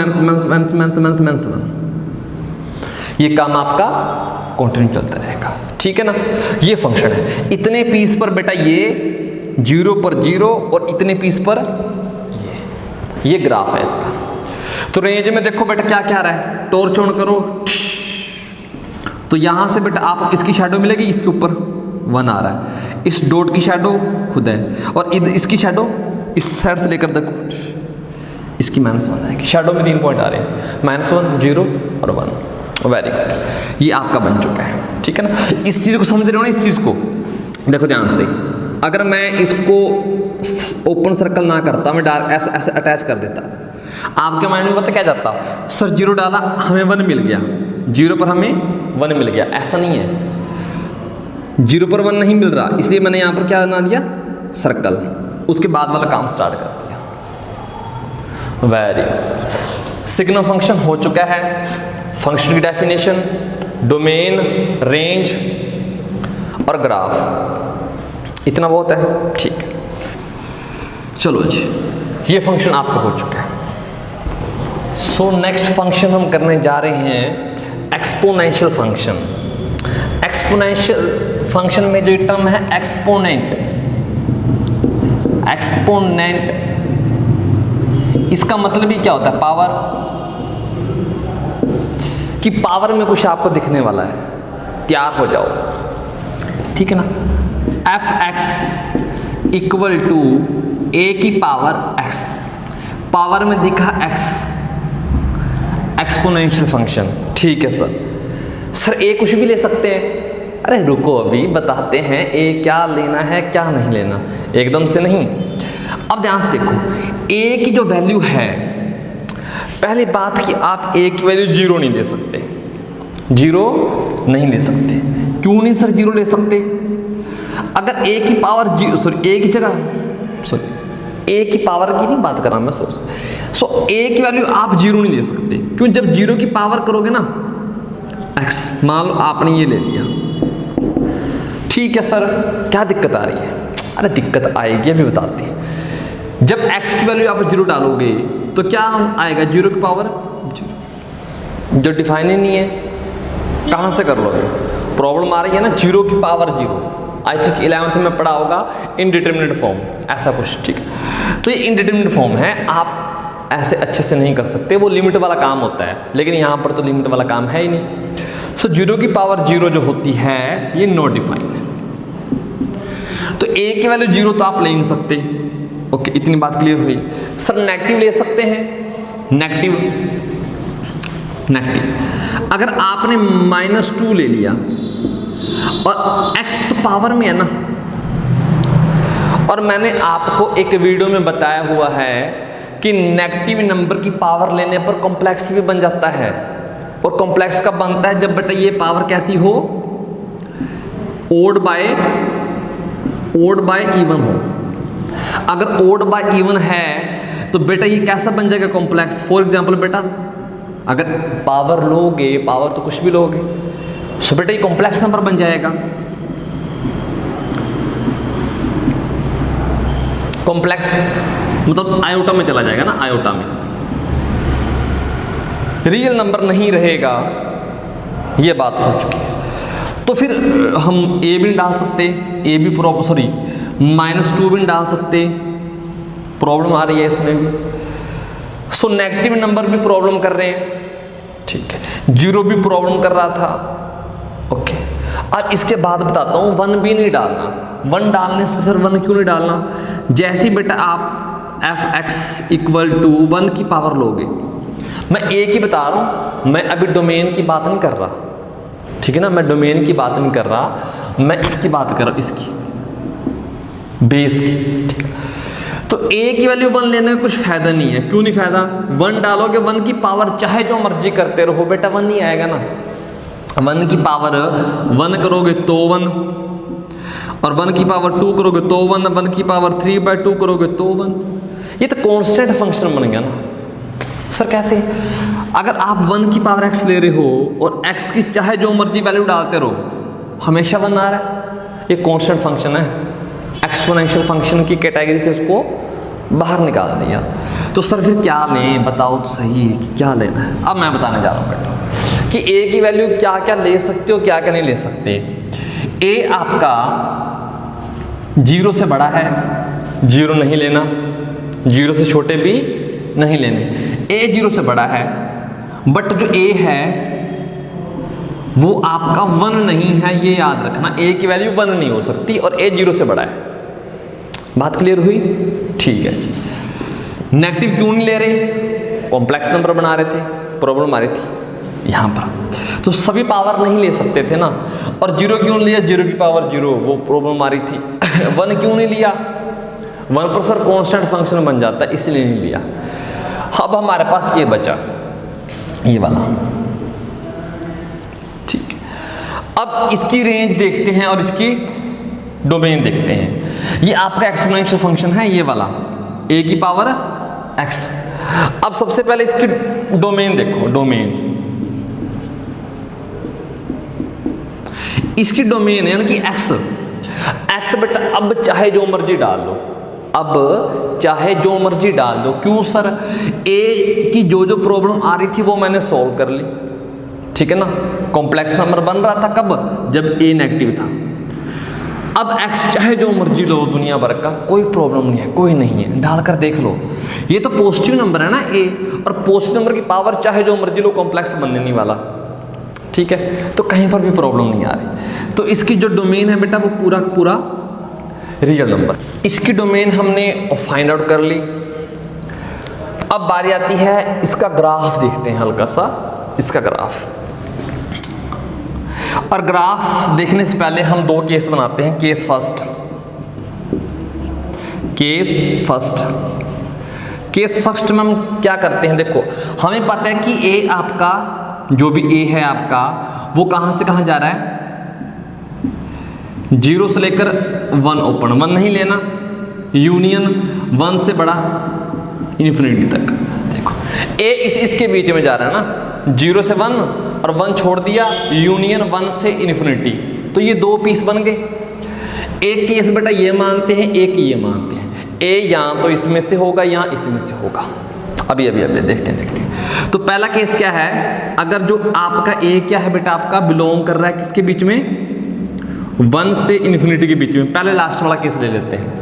ये काम आपका कंटिन्यू चलता रहेगा, ठीक है ना। ये फंक्शन है। इतने पीस पर बेटा ये 0 पर 0 और इतने पीस पर ये ग्राफ है इसका। तो रेंज में देखो बेटा क्या क्या आ रहा है, टॉर्च ऑन करो तो यहां से बेटा आप इसकी शैडो मिलेगी, इसके ऊपर 1 आ रहा है, इस डॉट की शैडो खुद है, और इसकी शैडो इस साइड से लेकर देखो इसकी -1 आएगी। शैडो में 3 पॉइंट आ रहे हैं, -1, 0 और 1। वेरी गुड, ये आपका बन चुका है। ठीक है ना, इस चीज़ को समझ रहे हो ना, इस चीज़ को देखो ध्यान से। अगर मैं इसको ओपन सर्कल ना करता, मैं ऐसे ऐसे अटैच कर देता, आपके माइंड में पता क्या जाता, सर 0 डाला हमें 1 मिल गया, 0 पर हमें 1 मिल गया। ऐसा नहीं है, 0 पर 1 नहीं मिल रहा, इसलिए मैंने यहाँ पर क्या बना दिया, सर्कल। उसके बाद वाला काम स्टार्ट कर दिया। वेरी सिग्नल फंक्शन हो चुका है। फंक्शन की डेफिनेशन, डोमेन, रेंज और ग्राफ, इतना बहुत है। ठीक है, चलो जी, ये फंक्शन आपका हो चुका है। सो नेक्स्ट फंक्शन हम करने जा रहे हैं एक्सपोनेंशियल फंक्शन। एक्सपोनेंशियल फंक्शन में जो टर्म है एक्सपोनेंट, एक्सपोनेंट इसका मतलब ही क्या होता है, पावर, कि पावर में कुछ आपको दिखने वाला है, तैयार हो जाओ। ठीक है ना, f(x) इक्वल टू a की पावर x, पावर में दिखा x, एक्सपोनेंशियल फंक्शन। ठीक है सर a कुछ भी ले सकते हैं। अरे रुको, अभी बताते हैं a क्या लेना है क्या नहीं लेना, एकदम से नहीं। अब ध्यान से देखो, a की जो वैल्यू है, पहली बात कि आप a की वैल्यू 0 नहीं ले सकते, 0 नहीं ले सकते। क्यों नहीं सर 0 ले सकते? अगर a की पावर a की जगह a की पावर की नहीं बात कर रहा मैं, सो a की वैल्यू आप 0 नहीं ले सकते। क्यों? जब 0 की पावर करोगे ना x, मान लो आपने ये ले लिया, ठीक है सर, क्या दिक्कत आ रही है? अरे दिक्कत आएगी, अभी बताते हैं। जब x की वैल्यू आप 0 डालोगे तो क्या आएगा, 0 की पावर 0, जो डिफाइन ही नहीं है, कहाँ से कर लोगे? प्रॉब्लम आ रही है ना, 0 की पावर 0। आई थिंक 11th में पढ़ा होगा इनडिटरमिनेट फॉर्म, ऐसा कुछ। ठीक है, तो ये इनडिटरमिनेट फॉर्म है, आप ऐसे अच्छे से नहीं कर सकते, वो लिमिट वाला काम होता है, लेकिन यहाँ पर तो लिमिट वाला काम है ही नहीं। सो 0 की पावर 0 जो होती है ये नॉट डिफाइंड है। तो a की वैल्यू 0 तो आप ले नहीं सकते। ओके, इतनी बात क्लियर हुई। सर नेगेटिव ले सकते हैं, नेगेटिव अगर आपने -2 ले लिया और x तो पावर में है ना, और मैंने आपको एक वीडियो में बताया हुआ है कि नेगेटिव नंबर की पावर लेने पर कॉम्प्लेक्स भी बन जाता है। और कॉम्प्लेक्स कब बनता है? जब बेटा ये पावर कैसी हो, ओड बाय इवन हो। अगर ओड बाय इवन है तो बेटा ये कैसा बन जाएगा कॉम्प्लेक्स? फॉर एग्जाम्पल बेटा, अगर पावर लोगे, पावर तो कुछ भी लोगे, सो बेटा ये कॉम्प्लेक्स नंबर बन जाएगा। कॉम्प्लेक्स मतलब आयोटा में चला जाएगा ना, आयोटा में रियल नंबर नहीं रहेगा, ये बात हो चुकी है। तो फिर हम a भी डाल सकते, a भी -2 भी डाल सकते, प्रॉब्लम आ रही है इसमें भी। सो नेगेटिव नंबर भी प्रॉब्लम कर रहे हैं, ठीक है, 0 भी प्रॉब्लम कर रहा था। ओके, अब इसके बाद बताता हूँ 1 भी नहीं डालना। 1 डालने से सर 1 क्यों नहीं डालना? जैसे ही बेटा आप f(x) इक्वल टू 1 की पावर लोगे, मैं a की बता रहा हूँ, मैं अभी डोमेन की बात नहीं कर रहा, ठीक है ना, मैं डोमेन की बात नहीं कर रहा, मैं इसकी बात कर रहा हूँ, इसकी बेस की। ठीक है, तो a की वैल्यू 1 लेने का कुछ फायदा नहीं है। क्यों नहीं फायदा? 1 डालोगे, 1 की पावर चाहे जो मर्जी करते रहो बेटा, 1 नहीं आएगा ना। 1 की पावर 1 करोगे तो 1, और 1 की पावर 2 करोगे तो 1, 1 की पावर 3/2 करोगे तो 1। ये तो कांस्टेंट फंक्शन बन गया ना। सर कैसे? अगर आप 1 की पावर x ले रहे हो और x की चाहे जो मर्जी वैल्यू डालते रहो, हमेशा 1 आ रहा है, ये कांस्टेंट फंक्शन है। एक्सपोनेंशियल फंक्शन की कैटेगरी से उसको बाहर निकाल दिया। तो सर फिर क्या लें, बताओ तो सही कि क्या लेना है। अब मैं बताने जा रहा हूँ बेटा कि a की वैल्यू क्या क्या ले सकते हो, क्या क्या नहीं ले सकते। a आपका 0 से बड़ा है, 0 नहीं लेना, 0 से छोटे भी नहीं लेने। a 0 से बड़ा है, बट जो a है वो आपका 1 नहीं है, ये याद रखना। a की वैल्यू 1 नहीं हो सकती और a 0 से बड़ा है। बात क्लियर हुई? ठीक है जी। नेगेटिव क्यों नहीं ले रहे? कॉम्प्लेक्स नंबर बना रहे थे, प्रॉब्लम आ रही थी। यहाँ पर। तो सभी पावर नहीं ले सकते थे ना, और जीरो क्यों लिया, जीरो की पावर जीरो, वो प्रॉब्लम आ रही थी। 1 क्यों नहीं लिया, 1 पर सर कांस्टेंट फंक्शन बन जाता है, इसलिए नहीं लिया। अब हमारे पास ये बचा, ये वाला, ठीक। अब इसकी रेंज देखते हैं और इसकी डोमेन देखते हैं। ये आपका एक्सपोनेंशियल फंक्शन है, ये वाला a की पावर x। अब सबसे पहले इसकी डोमेन देखो, डोमेन, इसकी डोमेन यानी कि x बेटा अब चाहे जो मर्जी डाल लो, अब चाहे जो मर्जी डाल दो। क्यों सर, a की जो जो प्रॉब्लम आ रही थी वो मैंने सॉल्व कर ली, ठीक है ना। कॉम्प्लेक्स नंबर बन रहा था कब, जब a नेगेटिव था। अब x चाहे जो मर्जी लो दुनिया भर का, कोई प्रॉब्लम नहीं है, कोई नहीं है, डालकर देख लो। ये तो पॉजिटिव नंबर है ना a, और पॉजिटिव नंबर की पावर चाहे जो मर्जी लो, कॉम्प्लेक्स बनने नहीं वाला, ठीक है। तो कहीं पर भी प्रॉब्लम नहीं आ रही। तो इसकी जो डोमेन है बेटा वो पूरा पूरा रियल नंबर। इसकी डोमेन हमने फाइंड आउट कर ली। अब बारी आती है इसका ग्राफ देखते हैं, हल्का सा इसका ग्राफ। और ग्राफ देखने से पहले हम 2 केस बनाते हैं। केस फर्स्ट, केस फर्स्ट में हम क्या करते हैं, देखो हमें पता है कि a आपका, जो भी a है आपका, वो कहां से कहां जा रहा है, 0 से लेकर 1 ओपन, 1 नहीं लेना, यूनियन 1 से बड़ा इन्फिनिटी तक। देखो a इसके बीच में जा रहा है ना, 0 से 1 और 1 छोड़ दिया, यूनियन 1 से इन्फिनिटी। तो ये 2 पीस बन गए। एक केस बेटा ये मानते हैं, एक ये मानते हैं। a यहाँ तो इसमें से होगा, यहाँ इसमें से होगा। अभी देखते हैं। तो पहला केस क्या है, अगर जो आपका a क्या है बेटा, आपका बिलोंग कर रहा है किसके बीच में, 1 से इन्फिनिटी के बीच में। पहले लास्ट वाला केस ले लेते हैं।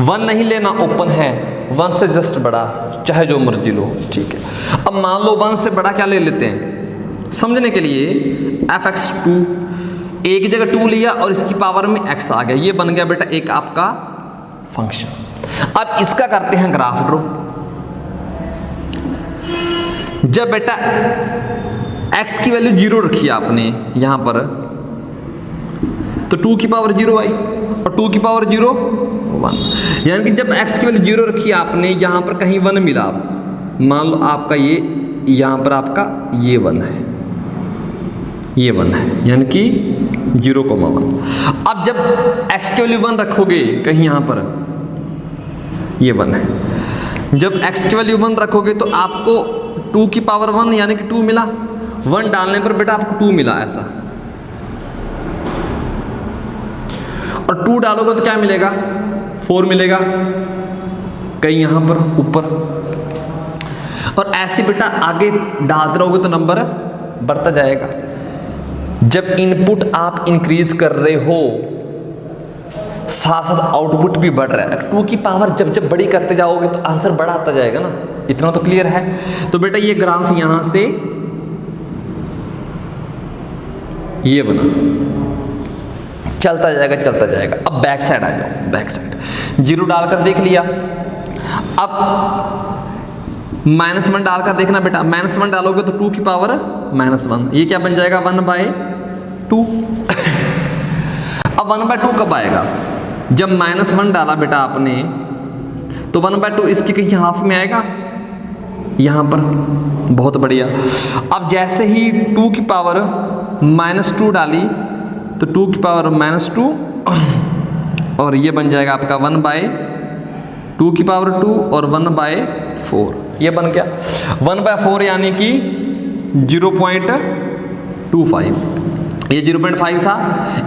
1 नहीं लेना, ओपन है, 1 से जस्ट बड़ा, चाहे जो मर्जी लो, ठीक है। अब मान लो 1 से बड़ा क्या ले लेते हैं, समझने के लिए fx2, a की जगह 2 लिया और इसकी पावर में x आ गया, ये बन गया बेटा एक आपका फंक्शन। अब इसका करते हैं ग्राफ ड्रॉ। जब बेटा x की वैल्यू 0 रखी आपने यहां पर, तो 2 की पावर 0 आई, और 2 की पावर 0 1, यानी कि जब x की वैल्यू 0 रखी आपने, यहां पर कहीं 1 मिला आपको, मान लो आपका ये यहां पर आपका ये 1 है, ये 1 है, यानी कि 0,1। अब जब x की वैल्यू 1 रखोगे कहीं यहां पर, ये 1 है, जब x की वैल्यू 1 रखोगे तो आपको 2 की पावर 1 यानी कि 2 मिला, 1 डालने पर बेटा आपको 2 मिला ऐसा, और 2 डालोगे तो क्या मिलेगा, 4 मिलेगा कहीं यहां पर ऊपर। और ऐसे बेटा आगे डालते रहोगे तो नंबर बढ़ता जाएगा। जब इनपुट आप इंक्रीज कर रहे हो, साथ साथ आउटपुट भी बढ़ रहा है। 2 की पावर जब बड़ी करते जाओगे तो आंसर बड़ा आता जाएगा ना, इतना तो क्लियर है। तो बेटा ये ग्राफ यहां से ये बना, चलता जाएगा। अब बैक साइड आ जाओ, बैक साइड 0 डालकर देख लिया। अब -1 डालकर देखना बेटा, -1 डालोगे तो 2 की पावर -1, ये क्या बन जाएगा 1/2। अब 1/2 कब आएगा, जब -1 डाला बेटा आपने, तो 1/2 इसके कहीं हाफ में आएगा, यहां पर, बहुत बढ़िया। अब जैसे ही 2 की पावर -2 डाली, तो 2 की पावर -2, और ये बन जाएगा आपका 1/2 की पावर 2 और 1/4, ये बन गया 1/4, यानी कि 0.25। ये 0.5 था।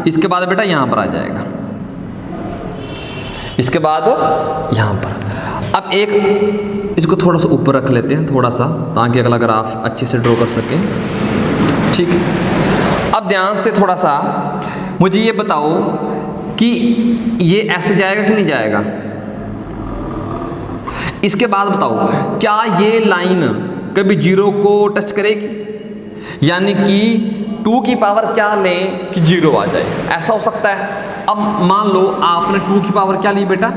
इसके बाद बेटा यहां पर आ जाएगा, इसके बाद यहां पर। अब एक इसको थोड़ा सा ऊपर रख लेते हैं, थोड़ा सा, ताकि अगला ग्राफ अच्छे से ड्रॉ कर सकें, ठीक है। अब ध्यान से थोड़ा सा मुझे ये बताओ कि ये ऐसे जाएगा कि नहीं जाएगा। इसके बाद बताओ, क्या ये लाइन कभी 0 को टच करेगी, यानी कि 2 की पावर क्या लें कि 0 आ जाए, ऐसा हो सकता है। अब मान लो आपने 2 की पावर क्या ली बेटा,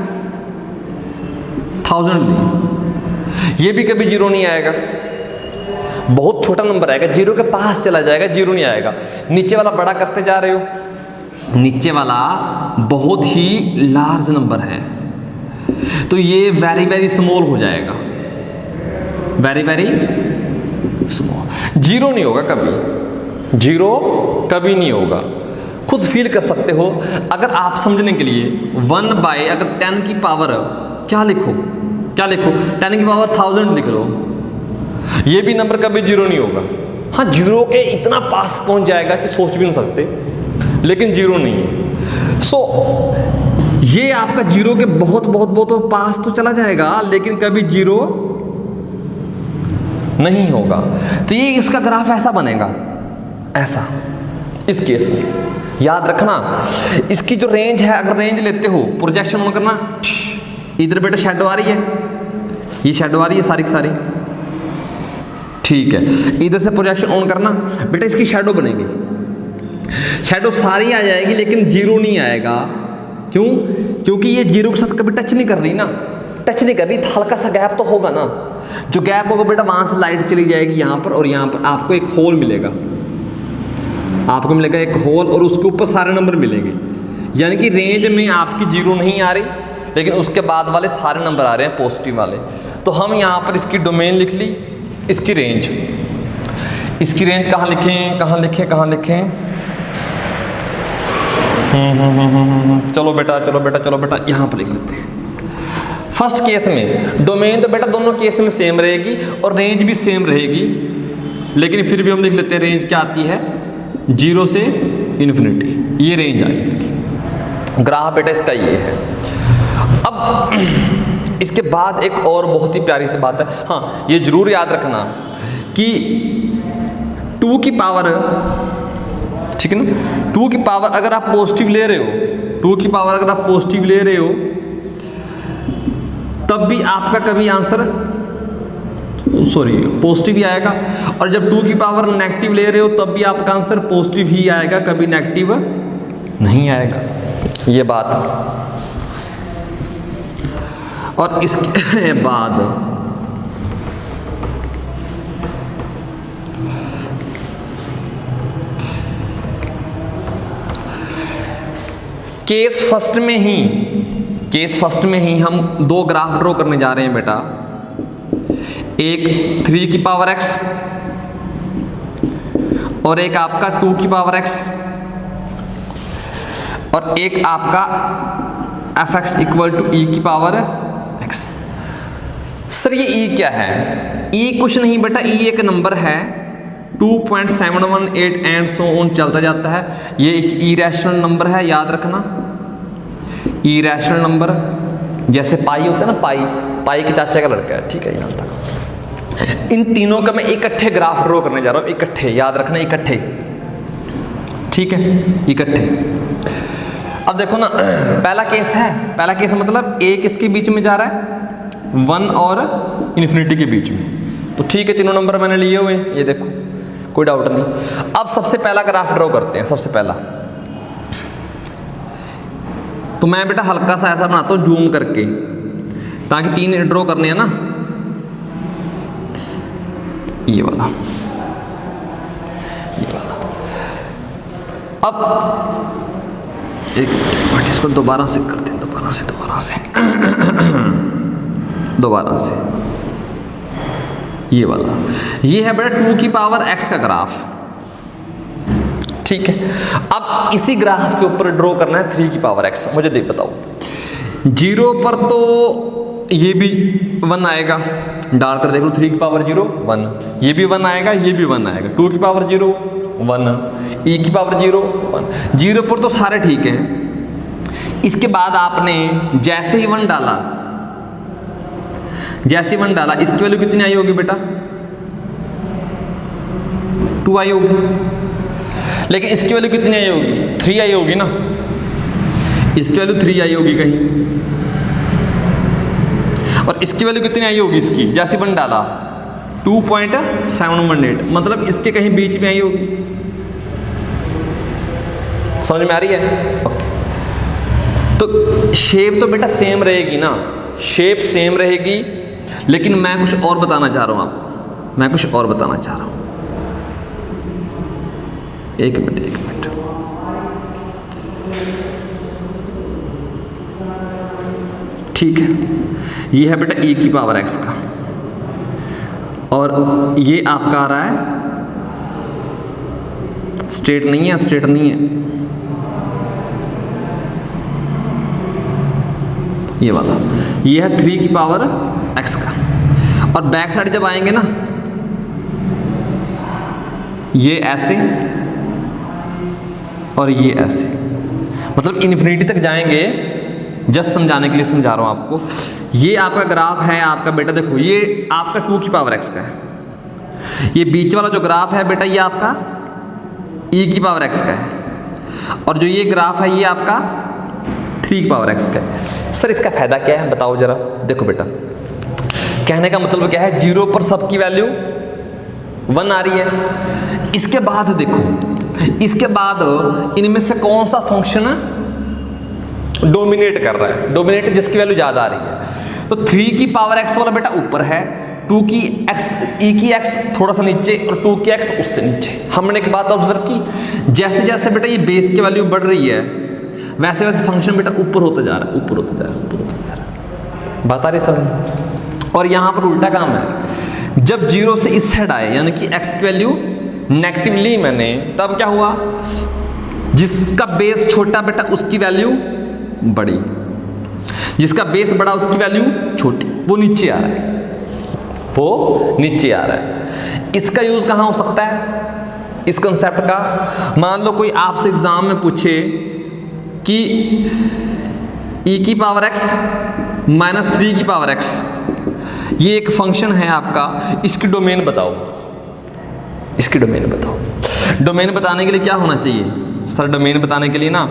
1000 ली, ये भी कभी 0 नहीं आएगा। बहुत छोटा नंबर आएगा, जीरो के पास चला जाएगा, जीरो नहीं आएगा। नीचे वाला बड़ा करते जा रहे हो, नीचे वाला बहुत ही लार्ज नंबर है, तो ये वेरी वेरी स्मॉल हो जाएगा, वेरी वेरी स्मॉल। जीरो नहीं होगा कभी, जीरो कभी नहीं होगा, खुद फील कर सकते हो। अगर आप समझने के लिए 1 बाय अगर 10 की पावर क्या लिखो, क्या लिखो, 10 की पावर 1000 लिख लो, ये भी नंबर कभी जीरो नहीं होगा। हाँ, जीरो के इतना पास पहुंच जाएगा कि सोच भी नहीं सकते, लेकिन जीरो नहीं है। सो ये आपका जीरो के बहुत बहुत बहुत पास तो चला जाएगा, लेकिन कभी जीरो नहीं होगा। तो ये इसका ग्राफ ऐसा बनेगा, ऐसा। इस केस में याद रखना, इसकी जो रेंज है, अगर रेंज लेते हो, प्रोजेक्शन ऑन करना, इधर बेटा शेडो आ रही है, ये शेडो आ रही है सारी की सारी, ठीक है। इधर से प्रोजेक्शन ऑन करना, बेटा इसकी शेडो बनेगी, शेडो सारी आ जाएगी, लेकिन जीरो नहीं आएगा। क्यों? क्योंकि ये जीरो के साथ कभी टच नहीं कर रही ना, टच नहीं कर रही, तो हल्का सा गैप तो होगा ना। जो गैप होगा बेटा, वहां से लाइट चली जाएगी यहाँ पर, और यहाँ पर आपको एक होल मिलेगा, आपको मिलेगा एक होल, और उसके ऊपर सारे नंबर मिलेंगे। यानी कि रेंज में आपकी जीरो नहीं आ रही, लेकिन उसके बाद वाले सारे नंबर आ रहे हैं पॉजिटिव वाले। तो हम यहाँ पर इसकी डोमेन लिख ली, इसकी रेंज, इसकी रेंज कहाँ लिखें, कहाँ लिखें, कहाँ लिखें? चलो बेटा, चलो बेटा, चलो बेटा, यहाँ पर लिख लेते हैं। फर्स्ट केस में डोमेन तो बेटा दोनों केस में सेम रहेगी, और रेंज भी सेम रहेगी, लेकिन फिर भी हम लिख लेते हैं रेंज क्या आती है, 0 से इन्फिनिटी, ये रेंज आई इसकी। ग्राफ बेटा इसका ये है। अब इसके बाद एक और बहुत ही प्यारी सी बात है, हाँ ये जरूर याद रखना कि 2 की पावर, ठीक है ना, 2 की पावर अगर आप पॉजिटिव ले रहे हो, 2 की पावर अगर आप पॉजिटिव ले रहे हो, तब भी आपका कभी आंसर पॉजिटिव ही आएगा, और जब 2 की पावर नेगेटिव ले रहे हो, तब भी आपका आंसर पॉजिटिव ही आएगा, कभी नेगेटिव नहीं आएगा, ये बात। और इसके बाद केस फर्स्ट में ही हम 2 ग्राफ ड्रॉ करने जा रहे हैं बेटा। एक 3 की पावर x और एक आपका 2 की पावर x, और एक आपका fx इक्वल टू e की पावर x। सर ये e क्या है? e कुछ नहीं बेटा, e एक नंबर है, 2.718 एंड सो ऑन चलता जाता है। ये एक इरेशनल नंबर है, याद रखना, इरेशनल नंबर, जैसे पाई होता है ना, पाई के चाचा का लड़का है, ठीक है, यहाँ तक। इन तीनों का मैं इकट्ठे ग्राफ ड्रॉ करने जा रहा हूँ, इकट्ठे, याद रखना, इकट्ठे, ठीक है, इकट्ठे। अब देखो ना, पहला केस मतलब एक इसके बीच में जा रहा है, 1 और इन्फिनिटी के बीच में, तो ठीक है, तीनों नंबर मैंने लिए हुए हैं, ये देखो, कोई डाउट नहीं। अब सबसे पहला ग्राफ ड्रॉ करते हैं। सबसे पहला तो मैं बेटा हल्का सा ऐसा बनाता हूँ जूम करके, ताकि 3 ड्रॉ करने हैं ना, ये वाला। अब एक मिनट, इसको दोबारा से करते हैं, दोबारा से ये वाला, ये है बेटा 2 की पावर x का ग्राफ, ठीक है। अब इसी ग्राफ के ऊपर ड्रॉ करना है 3 की पावर x। मुझे देख बताओ, 0 पर तो ये भी 1 आएगा, डालकर देख लो, 3 की पावर 0 1, ये भी 1 आएगा, ये भी 1 आएगा, 2 की पावर 0 1, e की पावर 0 1, 0 पर तो सारे ठीक हैं। इसके बाद आपने जैसे ही 1 डाला, इसकी वैल्यू कितनी आई होगी बेटा? 2 आई होगी। लेकिन इसकी वैल्यू कितनी आई होगी? 3 आई होगी ना, इसकी वैल्यू 3 आई होगी कहीं, और इसकी वैल्यू कितनी आई होगी इसकी? जैसे 1 डाला 2.718, मतलब इसके कहीं बीच में आई होगी। समझ में आ रही है? ओके। तो शेप तो बेटा सेम रहेगी ना, शेप सेम रहेगी, लेकिन मैं कुछ और बताना चाह रहा हूं आपको। मैं कुछ और बताना चाह रहा हूँ। एक मिनट। ठीक है, ये है बेटा e की पावर x का, और ये आपका आ रहा है स्ट्रेट नहीं है, ये वाला, ये है 3 की पावर x का। और बैक साइड जब आएंगे ना, ये ऐसे और ये ऐसे, मतलब इन्फिनिटी तक जाएंगे। जस्ट समझाने के लिए समझा रहा हूं आपको। ये आपका ग्राफ है आपका बेटा, देखो ये आपका 2 की पावर x का है, ये बीच वाला जो ग्राफ है बेटा ये आपका e की पावर x का है, और जो ये ग्राफ है ये आपका 3 की पावर x का है। सर इसका फायदा क्या है बताओ जरा। देखो बेटा, कहने का मतलब क्या है, 0 पर सबकी वैल्यू 1 आ रही है। इसके बाद देखो, इसके बाद इनमें से कौन सा फंक्शन डोमिनेट कर रहा है, डोमिनेट जिसकी वैल्यू ज्यादा आ रही है। तो 3 की पावर x वाला बेटा ऊपर है, 2 की x, e की x थोड़ा सा नीचे, और 2 की x उससे नीचे। हमने एक बात ऑब्जर्व की, जैसे जैसे बेटा ये बेस की वैल्यू बढ़ रही है, वैसे वैसे फंक्शन बेटा ऊपर होता जा रहा है, ऊपर होता जा रहा है। बात आ रही समझ। और यहाँ पर उल्टा काम है, जब 0 से इस साइड आए, यानी कि x की वैल्यू नेगेटिव ली मैंने, तब क्या हुआ, जिसका बेस छोटा बेटा उसकी वैल्यू बड़ी, जिसका बेस बड़ा उसकी वैल्यू छोटी, वो नीचे आ रहा है, वो नीचे आ रहा है। इसका यूज कहाँ हो सकता है, इस कंसेप्ट का। मान लो कोई आपसे एग्जाम में पूछे कि e की पावर x माइनस 3 की पावर x, ये एक फंक्शन है आपका, इसकी डोमेन बताओ, इसकी डोमेन बताओ। डोमेन बताने के लिए क्या होना चाहिए सर, डोमेन बताने के लिए ना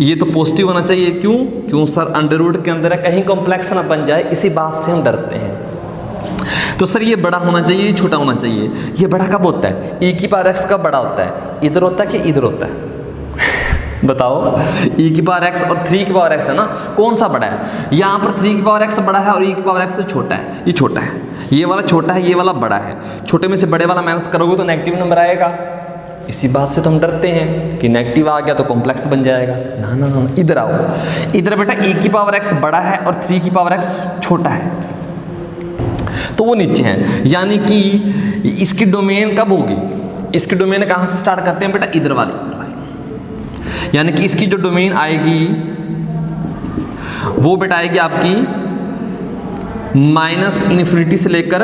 ये तो पॉजिटिव होना चाहिए। क्यों सर, अंडर रूट के अंदर है, कहीं कॉम्प्लेक्स ना बन जाए, इसी बात से हम डरते हैं। तो सर ये बड़ा होना चाहिए, ये छोटा होना चाहिए। ये बड़ा कब होता है, e की पावर x कब बड़ा होता है, इधर होता है कि इधर होता है बताओ। e की पावर x और 3 की पावर x है ना, कौन सा बड़ा है, यहाँ पर 3 की पावर x बड़ा है और e की पावर x से छोटा है। ये छोटा है, ये वाला छोटा है, ये वाला बड़ा है। छोटे में से बड़े वाला माइनस करोगे तो नेगेटिव नंबर आएगा। इसी बात से तो हम डरते हैं कि नेगेटिव आ गया तो कॉम्प्लेक्स बन जाएगा। ना ना ना, इधर आओ, इधर बेटा e की पावर x बड़ा है और 3 की पावर x छोटा है, तो वो नीचे है। यानी कि इसकी डोमेन कब होगी, इसकी डोमेन कहाँ से स्टार्ट करते हैं बेटा, इधर वाली। यानी कि इसकी जो डोमेन आएगी वो बेटा आएगी आपकी माइनस इन्फिनिटी से लेकर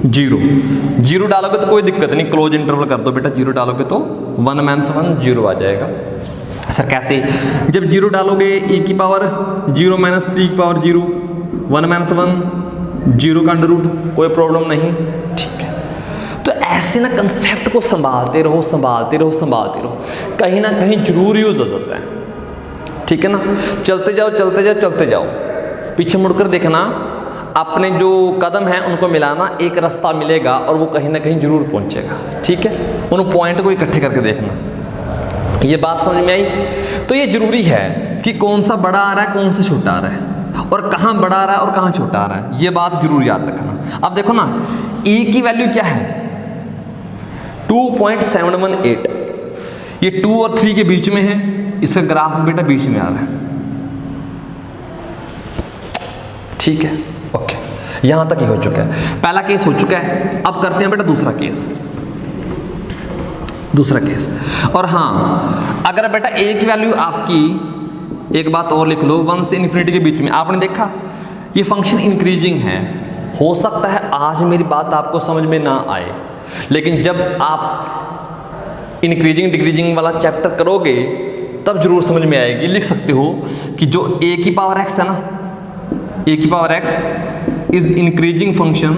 0 डालोगे तो कोई दिक्कत नहीं, क्लोज इंटरवल कर दो बेटा। 0 डालोगे तो 1 माइनस 1 0 आ जाएगा। सर कैसे, जब 0 डालोगे e की पावर 0 माइनस 3 की पावर 0, 1 माइनस 1 0 का अंडर रूट, कोई प्रॉब्लम नहीं। ठीक है, तो ऐसे ना कंसेप्ट को संभालते रहो, कहीं ना कहीं जरूर यूज हो जाता है। ठीक है ना, चलते जाओ, पीछे मुड़कर देखना, अपने जो कदम हैं उनको मिलाना, एक रास्ता मिलेगा और वो कहीं ना कहीं जरूर पहुंचेगा। ठीक है, उन पॉइंट को इकट्ठे करके देखना। ये बात समझ में आई। तो ये जरूरी है कि कौन सा बड़ा आ रहा है, कौन सा छोटा आ रहा है, और कहाँ बड़ा आ रहा है और कहाँ छोटा आ रहा है, ये बात जरूर याद रखना। अब देखो ना, e की वैल्यू क्या है 2.718, ये 2 और 3 के बीच में है, इसका ग्राफ बेटा बीच में आ रहा है। ठीक है, ओके, यहां तक ही हो चुका है, पहला केस हो चुका है। अब करते हैं बेटा दूसरा केस। और हाँ, अगर बेटा a की वैल्यू आपकी, एक बात और लिख लो, 1 से इन्फिनिटी के बीच में, आपने देखा ये फंक्शन इंक्रीजिंग है। हो सकता है आज मेरी बात आपको समझ में ना आए, लेकिन जब आप इंक्रीजिंग डिक्रीजिंग वाला चैप्टर करोगे तब जरूर समझ में आएगी। लिख सकते हो कि जो a की पावर x है ना, a की power x is increasing function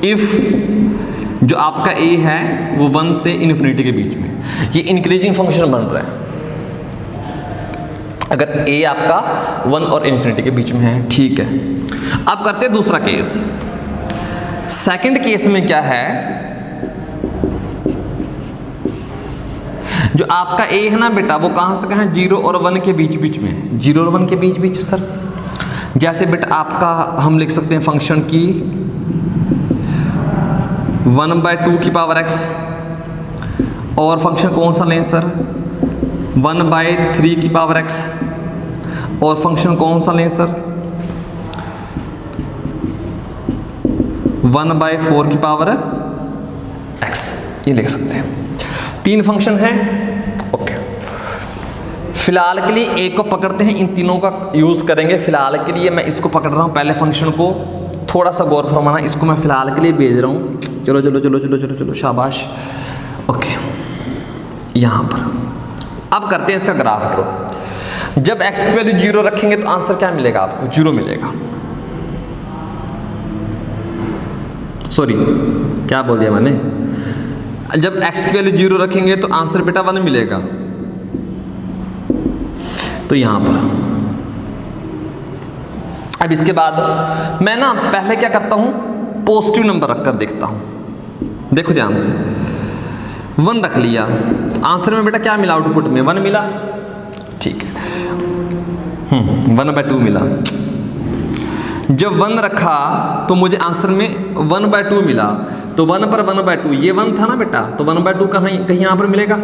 if जो आपका a है वो 1 से इन्फिनिटी के बीच में, ये इंक्रीजिंग फंक्शन बन रहा है अगर a आपका 1 और इन्फिनिटी के बीच में है। ठीक है, अब करते हैं दूसरा केस। सेकंड केस में क्या है, जो आपका a है ना बेटा, वो कहां से कहां, 0 और 1 के बीच में है। 0 और 1 के बीच सर जैसे बेटा आपका हम लिख सकते हैं फंक्शन की 1/2 की पावर x, और फंक्शन कौन सा लें सर 1/3 की पावर x, और फंक्शन कौन सा लें सर 1/4 की पावर x, ये लिख सकते हैं। 3 फंक्शन हैं। ओके, फिलहाल के लिए एक को पकड़ते हैं, इन तीनों का यूज करेंगे। फिलहाल के लिए मैं इसको पकड़ रहा हूं, पहले फंक्शन को थोड़ा सा गौर फरमाना, इसको मैं फिलहाल के लिए भेज रहा हूं। चलो चलो चलो चलो चलो चलो, शाबाश। ओके, यहां पर अब करते हैं इसका ग्राफ ड्रॉ। जब x की वैल्यू 0 रखेंगे तो आंसर क्या मिलेगा आपको 0 मिलेगा। सॉरी, क्या बोल दिया मैंने, जब x की वैल्यू 0 रखेंगे तो आंसर बेटा 1 मिलेगा। तो यहां पर अब इसके बाद मैं ना पहले क्या करता हूं, पॉजिटिव नंबर रखकर देखता हूं। देखो ध्यान से, 1 रख लिया तो आंसर में बेटा क्या मिला, आउटपुट में 1 मिला। ठीक है, 1/2 मिला। जब 1 रखा तो मुझे आंसर में 1/2 मिला, तो 1 पर 1/2, ये 1 था ना बेटा, तो 1/2 कहीं यहां पर मिलेगा,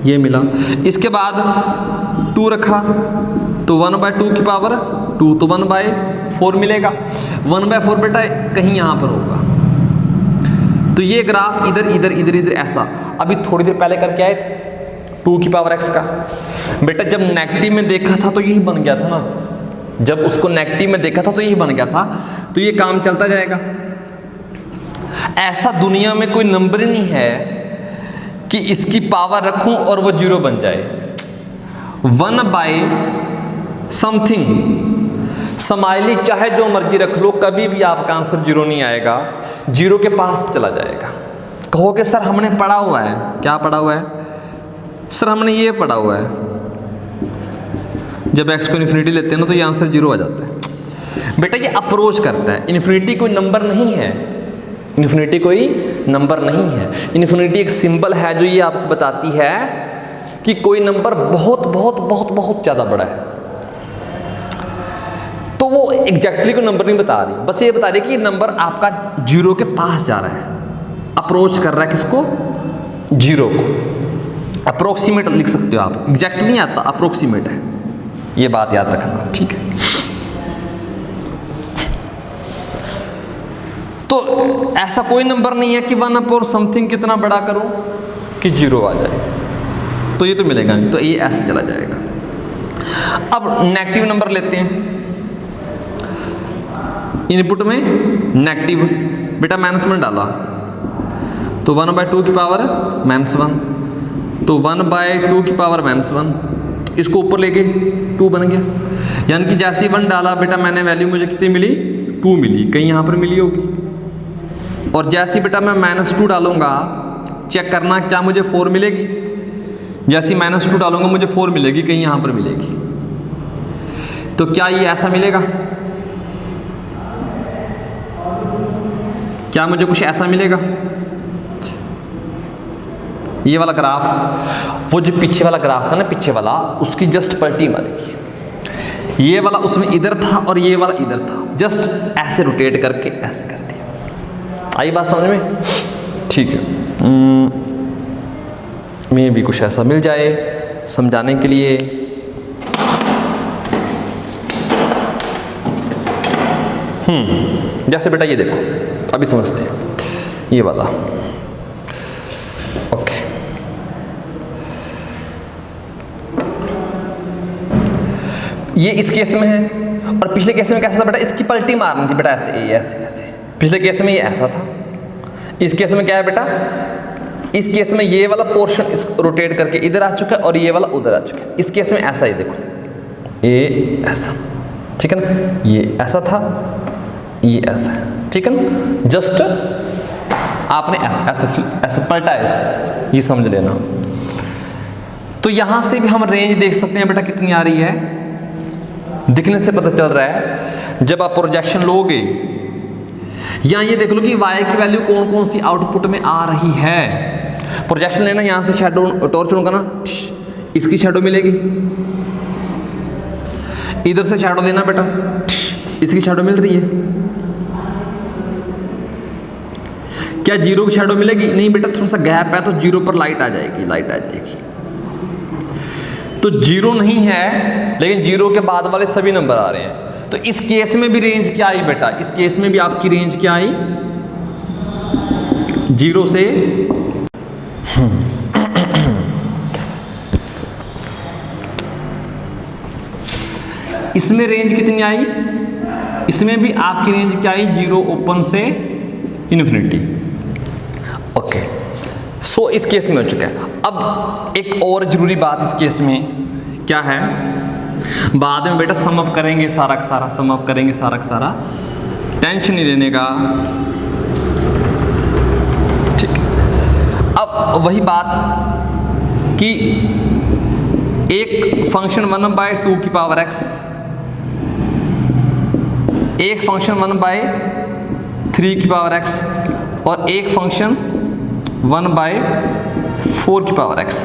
ये मिला। इसके बाद 2 रखा तो 1/2 की पावर 2, तो 1/4 मिलेगा। 1/4 बेटा कहीं यहां पर होगा। तो ये ग्राफ इधर इधर इधर इधर ऐसा, अभी थोड़ी देर पहले करके आए थे 2 की पावर x का। बेटा जब नेगेटिव में देखा था तो यही बन गया था ना, जब उसको नेगेटिव में देखा था तो यही बन गया था। तो ये काम चलता जाएगा। ऐसा दुनिया में कोई नंबर ही नहीं है कि इसकी पावर रखूं और वो 0 बन जाए। 1/समथिंग, स्माइली चाहे जो मर्जी रख लो, कभी भी आपका आंसर 0 नहीं आएगा, 0 के पास चला जाएगा। कहोगे सर हमने पढ़ा हुआ है, क्या पढ़ा हुआ है सर, हमने ये पढ़ा हुआ है, जब x को इन्फिनिटी लेते हैं ना तो ये आंसर 0 आ जाता है। बेटा ये अप्रोच करता है, इन्फिनिटी कोई नंबर नहीं है, इन्फिनिटी कोई नंबर नहीं है। इन्फिनिटी एक सिंबल है जो ये आपको बताती है कि कोई नंबर बहुत बहुत बहुत बहुत ज़्यादा बड़ा है। तो वो एग्जैक्टली कोई नंबर नहीं बता रही, बस ये बता रही है कि ये नंबर आपका 0 के पास जा रहा है, अप्रोच कर रहा है किसको, 0 को। अप्रोक्सीमेट लिख सकते हो आप, एग्जैक्ट नहीं आता, अप्रोक्सीमेट है, ये बात याद रखना, ठीक है। तो ऐसा कोई नंबर नहीं है कि 1/समथिंग कितना बड़ा करो कि 0 आ जाए, तो ये तो मिलेगा नहीं, तो ये ऐसे चला जाएगा। अब नेगेटिव नंबर लेते हैं, इनपुट में नेगेटिव, बेटा -1 डाला तो 1/2 की पावर -1, तो 1/2 की पावर -1, तो इसको ऊपर लेके 2 बन गया। यानी कि जैसे ही 1 डाला बेटा मैंने वैल्यू मुझे कितनी मिली, 2 मिली, कहीं यहाँ पर मिली होगी। और जैसे ही बेटा मैं -2 डालूंगा, चेक करना क्या मुझे 4 मिलेगी, जैसे ही -2 डालूंगा मुझे 4 मिलेगी, कहीं यहाँ पर मिलेगी। तो क्या ये ऐसा मिलेगा, क्या मुझे कुछ ऐसा मिलेगा, ये वाला ग्राफ, वो जो पीछे वाला ग्राफ था ना, पीछे वाला, उसकी जस्ट पलटी मारेगी। ये वाला उसमें इधर था और ये वाला इधर था, जस्ट ऐसे रोटेट करके ऐसे कर दिया। आई बात समझ में, ठीक है। मैं भी कुछ ऐसा मिल जाए समझाने के लिए। जैसे बेटा ये देखो, अभी समझते हैं ये वाला, ओके। ये इस केस में है, और पिछले केस में कैसा था बेटा, इसकी पलटी मारनी थी बेटा, ऐसे ऐसे ऐसे। पिछले केस में ये ऐसा था, इस केस में क्या है बेटा, इस केस में ये वाला पोर्शन इस रोटेट करके इधर आ चुका है और ये वाला उधर आ चुका है। इस केस में ऐसा ही देखो, ये ऐसा, ठीक है ना, ये ऐसा था, ये ऐसा है, ठीक है ना। जस्ट आपने ऐसे पलटा है इसको, ये समझ लेना। तो यहां से भी हम रेंज देख सकते हैं बेटा कितनी आ रही है, दिखने से पता चल रहा है। जब आप प्रोजेक्शन लोगे, यहां ये देख लो कि y की वैल्यू कौन कौन सी आउटपुट में आ रही है। प्रोजेक्शन लेना, यहां से शैडो टॉर्च होगा ना, इसकी शैडो मिलेगी, इधर से शैडो लेना बेटा, इसकी शैडो मिल रही है, क्या जीरो की शैडो मिलेगी? नहीं बेटा, थोड़ा सा गैप है तो जीरो पर लाइट आ जाएगी, लाइट आ जाएगी। तो जीरो नहीं है, लेकिन जीरो के बाद वाले सभी नंबर आ रहे हैं। तो इस केस में भी रेंज क्या आई बेटा? इस केस में भी आपकी रेंज क्या आई? जीरो से इसमें रेंज कितनी आई? इसमें भी आपकी रेंज क्या आई? जीरो ओपन से इन्फिनिटी। ओके, सो इस केस में हो चुका है। अब एक और जरूरी बात इस केस में क्या है, बाद में बेटा सम अप करेंगे सारा का सारा, सम अप करेंगे सारा का सारा, टेंशन नहीं लेने का, ठीक है। अब वही बात कि एक फंक्शन 1/2 की पावर x, एक फंक्शन 1/3 की पावर x और एक फंक्शन 1/4 की पावर x,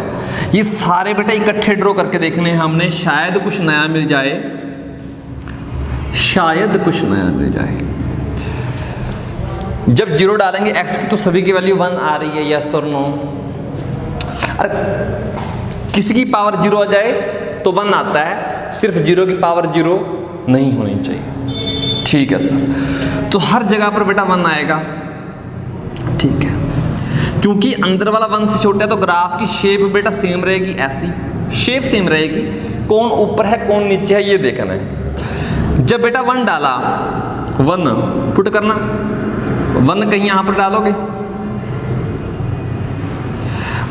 ये सारे बेटा इकट्ठे ड्रॉ करके देखने हैं हमने, शायद कुछ नया मिल जाए, शायद कुछ नया मिल जाए। जब जीरो डालेंगे x की तो सभी की वैल्यू 1 आ रही है, यस और नो? अरे किसी की पावर 0 आ जाए तो 1 आता है, सिर्फ 0 की पावर 0 नहीं होनी चाहिए, ठीक है सर? तो हर जगह पर बेटा 1 आएगा, ठीक है, क्योंकि अंदर वाला 1 से छोटा है तो ग्राफ की शेप बेटा सेम रहेगी, ऐसी शेप सेम रहेगी, कौन ऊपर है कौन नीचे है ये देखना है। जब बेटा 1 डाला, 1 पुट करना, 1 कहीं यहां पर डालोगे,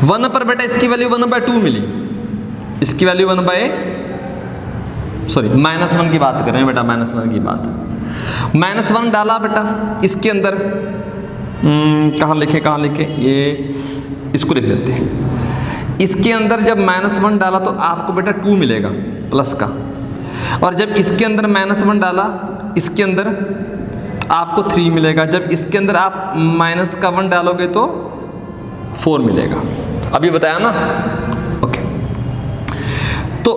1 पर बेटा इसकी वैल्यू 1/2 मिली, इसकी वैल्यू -1 की बात कर रहे हैं बेटा, -1 की बात, -1 डाला बेटा इसके अंदर, कहाँ लिखे, ये इसको लिख लेते हैं, इसके अंदर जब -1 डाला तो आपको बेटा 2 मिलेगा प्लस का, और जब इसके अंदर -1 डाला इसके अंदर तो आपको 3 मिलेगा, जब इसके अंदर आप -1 डालोगे तो 4 मिलेगा। अभी बताया ना? ओके, तो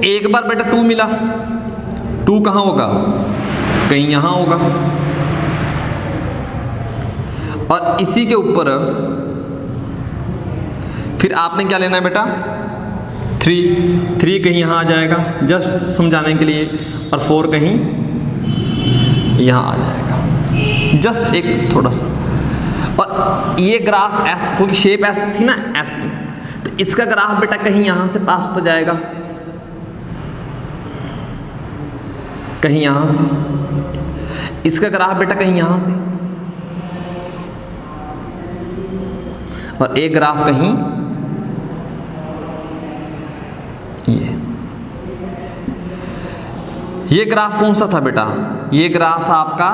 एक बार बेटा 2 मिला, 2 कहाँ होगा? कहीं यहाँ होगा, और इसी के ऊपर फिर आपने क्या लेना है बेटा? 3 कहीं यहाँ आ जाएगा जस्ट समझाने के लिए, और 4 कहीं यहाँ आ जाएगा, जस्ट एक थोड़ा सा। और ये ग्राफ ऐसा, क्योंकि शेप ऐसी थी ना, ऐसी, तो इसका ग्राफ बेटा कहीं यहाँ से पास होता जाएगा, कहीं यहाँ से, इसका ग्राफ बेटा कहीं यहाँ से, और एक ग्राफ कहीं ये ग्राफ कौन सा था बेटा? ये ग्राफ था आपका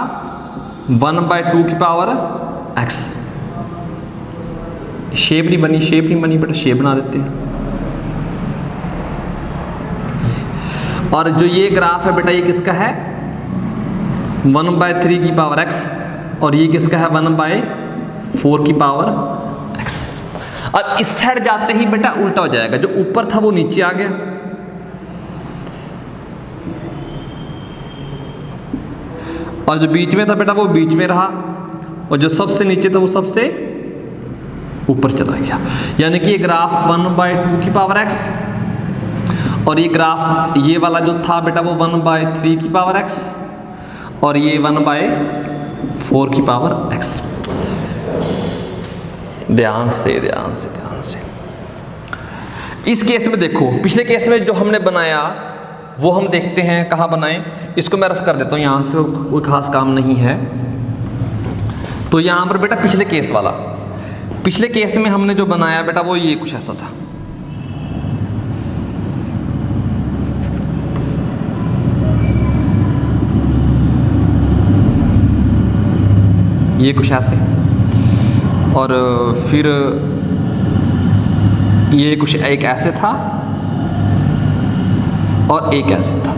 1/2 की पावर x। शेप नहीं बनी बेटा, शेप बना देते हैं। और जो ये ग्राफ है बेटा, ये किसका है? 1/3 की पावर x, और ये किसका है? 1/4 की पावर x। और इस साइड जाते ही बेटा उल्टा हो जाएगा, जो ऊपर था वो नीचे आ गया, और जो बीच में था बेटा वो बीच में रहा, और जो सबसे नीचे था वो सबसे ऊपर चला गया। यानी कि ये ग्राफ 1/2 की पावर x, और ये ग्राफ ये वाला जो था बेटा वो 1/3 की पावर x, और ये 1/4 की पावर x। ध्यान से। इस केस में देखो, पिछले केस में जो हमने बनाया वो हम देखते हैं कहाँ बनाएं। इसको मैं रफ कर देता हूँ, यहाँ से कोई खास काम नहीं है। तो यहाँ पर बेटा पिछले केस वाला, पिछले केस में हमने जो बनाया बेटा वो ये कुछ ऐसा था। ये कुछ ऐसे, और फिर ये कुछ एक ऐसे था और एक ऐसे था।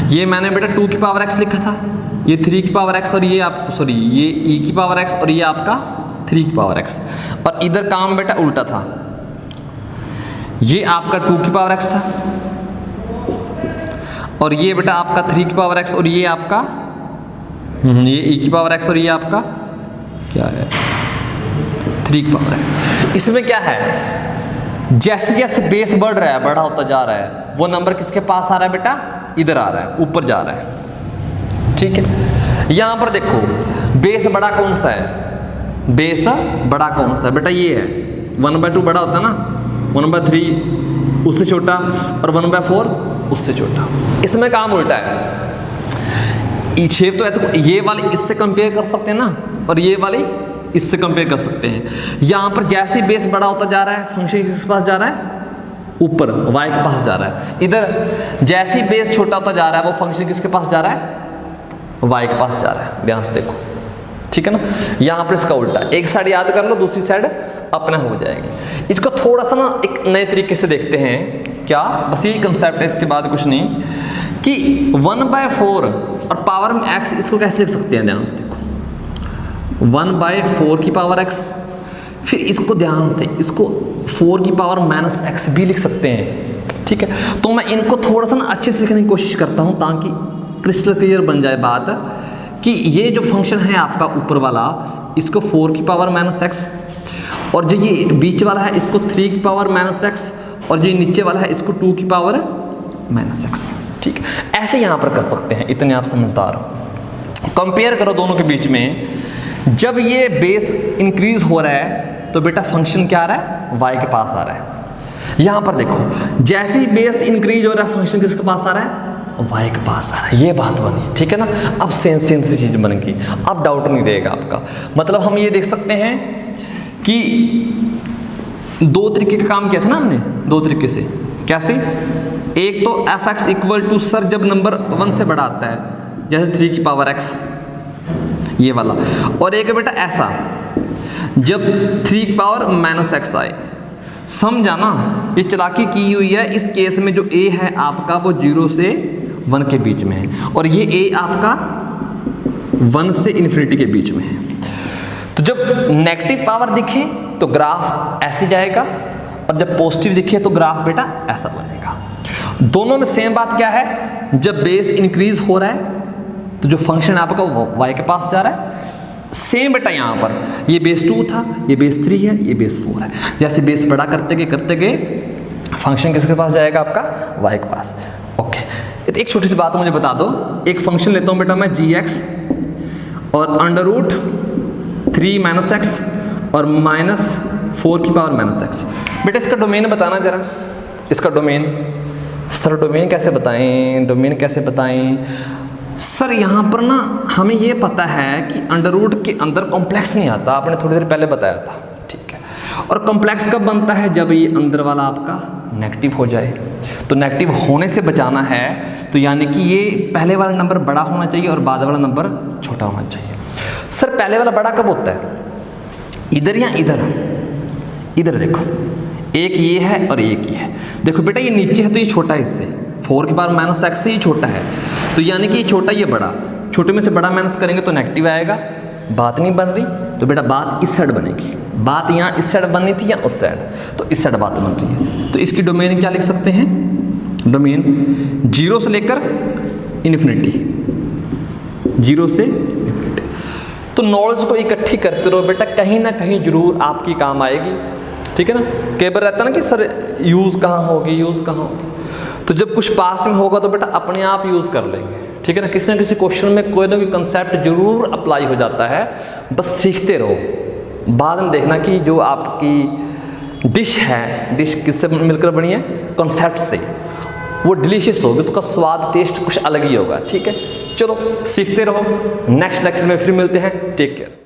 ये मैंने बेटा 2 की पावर x लिखा था, ये 3 की पावर x, और ये आप ये e की पावर x, और ये आपका 3 की पावर x। और इधर काम बेटा उल्टा था, ये आपका 2 की पावर x था, और ये बेटा आपका 3 की पावर x और ये आपका ये e की पावर x और ये आपका क्या है 3 की पावर x। इसमें क्या है, जैसे जैसे बेस बढ़ रहा है, बड़ा होता जा रहा है, वो नंबर किसके पास आ रहा है बेटा, इधर आ रहा है, ऊपर जा रहा है। ठीक है, यहां पर देखो बेस बड़ा कौन सा है, बेस बड़ा कौन सा है बेटा, ये है 1/2 बड़ा होता है ना, 1/3 उससे छोटा और 1/4 उससे छोटा। इसमें काम उल्टा है, शेप तो है, तो ये वाले इससे कंपेयर कर सकते हैं ना, और ये वाली इससे कंपेयर कर सकते हैं। यहां पर जैसे बेस बड़ा होता जा रहा है, फंक्शन किसके पास जा रहा है, ऊपर y के पास जा रहा है। इधर जैसे बेस छोटा होता जा रहा है, वो फंक्शन किसके पास जा रहा है, y के पास जा रहा है। ध्यान से देखो, ठीक है ना। यहां पर इसका उल्टा, एक साइड याद कर लो, दूसरी साइड अपना हो जाएगी। इसको थोड़ा सा ना एक नए तरीके से देखते हैं, क्या, बस यही कंसेप्ट है, इसके बाद कुछ नहीं, कि 1/4 और पावर में x, इसको कैसे लिख सकते हैं, ध्यान से देखो 1/4 की पावर x, फिर इसको ध्यान से, इसको 4 की पावर -x भी लिख सकते हैं। ठीक है, तो मैं इनको थोड़ा सा ना अच्छे से लिखने की कोशिश करता हूं, ताकि क्रिस्टल क्लियर बन जाए बात, कि ये जो फंक्शन है आपका ऊपर वाला, इसको 4 की पावर -x, और जो ये बीच वाला है इसको 3 की पावर -x, और जो नीचे वाला है इसको 2 की पावर -x। ठीक है, ऐसे यहाँ पर कर सकते हैं, इतने आप समझदार हो। कंपेयर करो दोनों के बीच में, जब ये बेस इंक्रीज हो रहा है तो बेटा फंक्शन क्या आ रहा है, y के पास आ रहा है। यहाँ पर देखो, जैसे ही बेस इंक्रीज हो रहा है, फंक्शन किसके पास आ रहा है, y के पास आ रहा है। ये बात बनी, ठीक है ना। अब सेम सी चीज़ बन गई, अब डाउट नहीं रहेगा आपका। मतलब हम ये देख सकते हैं कि दो तरीके का काम किया था ना हमने, दो तरीके से। कैसे, एक तो f(x) इक्वल टू, सर जब नंबर 1 से बड़ा आता है, जैसे 3 की पावर x, ये वाला, और एक है बेटा ऐसा, जब 3 की पावर -x आए। समझा ना, ये चालाकी की हुई है। इस केस में जो a है आपका, वो 0 से 1 के बीच में है, और ये a आपका 1 से इन्फिनिटी के बीच में है। तो जब नेगेटिव पावर दिखे तो ग्राफ ऐसे जाएगा, और जब पॉजिटिव दिखे तो ग्राफ बेटा ऐसा बनेगा। दोनों में सेम बात क्या है, जब बेस इंक्रीज हो रहा है तो जो फंक्शन आपका y के पास जा रहा है। सेम बेटा यहाँ पर ये बेस 2 था, ये बेस 3 है, ये बेस 4 है। जैसे बेस बड़ा करते गए फंक्शन किसके पास जाएगा, आपका y के पास। ओके, तो एक छोटी सी बात मुझे बता दो, एक फंक्शन लेता हूँ बेटा मैं gx, और √3 - x और -4 की पावर -x। बेटा इसका डोमेन बताना जरा, इसका डोमेन। सर डोमेन कैसे बताएं, डोमेन कैसे बताएं सर। यहाँ पर ना हमें ये पता है कि √ के अंदर कॉम्प्लेक्स नहीं आता, आपने थोड़ी देर पहले बताया था। ठीक है, और कॉम्प्लेक्स कब बनता है, जब ये अंदर वाला आपका नेगेटिव हो जाए। तो नेगेटिव होने से बचाना है, तो यानी कि ये पहले वाला नंबर बड़ा होना चाहिए और बाद वाला नंबर छोटा होना चाहिए। सर पहले वाला बड़ा कब होता है, इधर या इधर? इधर देखो, एक ये है और एक ये है। देखो बेटा ये नीचे है तो ये छोटा है, इससे 4 की पावर -x से ये छोटा है, तो यानी कि ये छोटा ये बड़ा, छोटे में से बड़ा माइनस करेंगे तो नेगेटिव आएगा। बात नहीं बन रही, तो बेटा बात इस साइड बनेगी। बात यहाँ इस साइड बननी थी या उस साइड, तो इस साइड बात बन रही है। तो इसकी डोमेन क्या लिख सकते हैं, डोमेन 0 से लेकर इन्फिनिटी, 0 से इन्फिनिटी। तो नॉलेज को इकट्ठी करते रहो बेटा, कहीं ना कहीं जरूर आपकी काम आएगी। ठीक है ना, कई बार रहता ना कि सर यूज़ कहाँ होगी, यूज़ कहाँ होगी, तो जब कुछ पास में होगा तो बेटा अपने आप यूज़ कर लेंगे। ठीक है ना, किसी न किसी क्वेश्चन में कोई ना कोई कंसेप्ट जरूर अप्लाई हो जाता है, बस सीखते रहो। बाद में देखना कि जो आपकी डिश है, डिश किससे मिलकर बनी है, कॉन्सेप्ट से, वो डिलीशियस होगी, उसका स्वाद टेस्ट कुछ अलग ही होगा। ठीक है, चलो सीखते रहो। नेक्स्ट लेक्चर में फिर मिलते हैं, टेक केयर।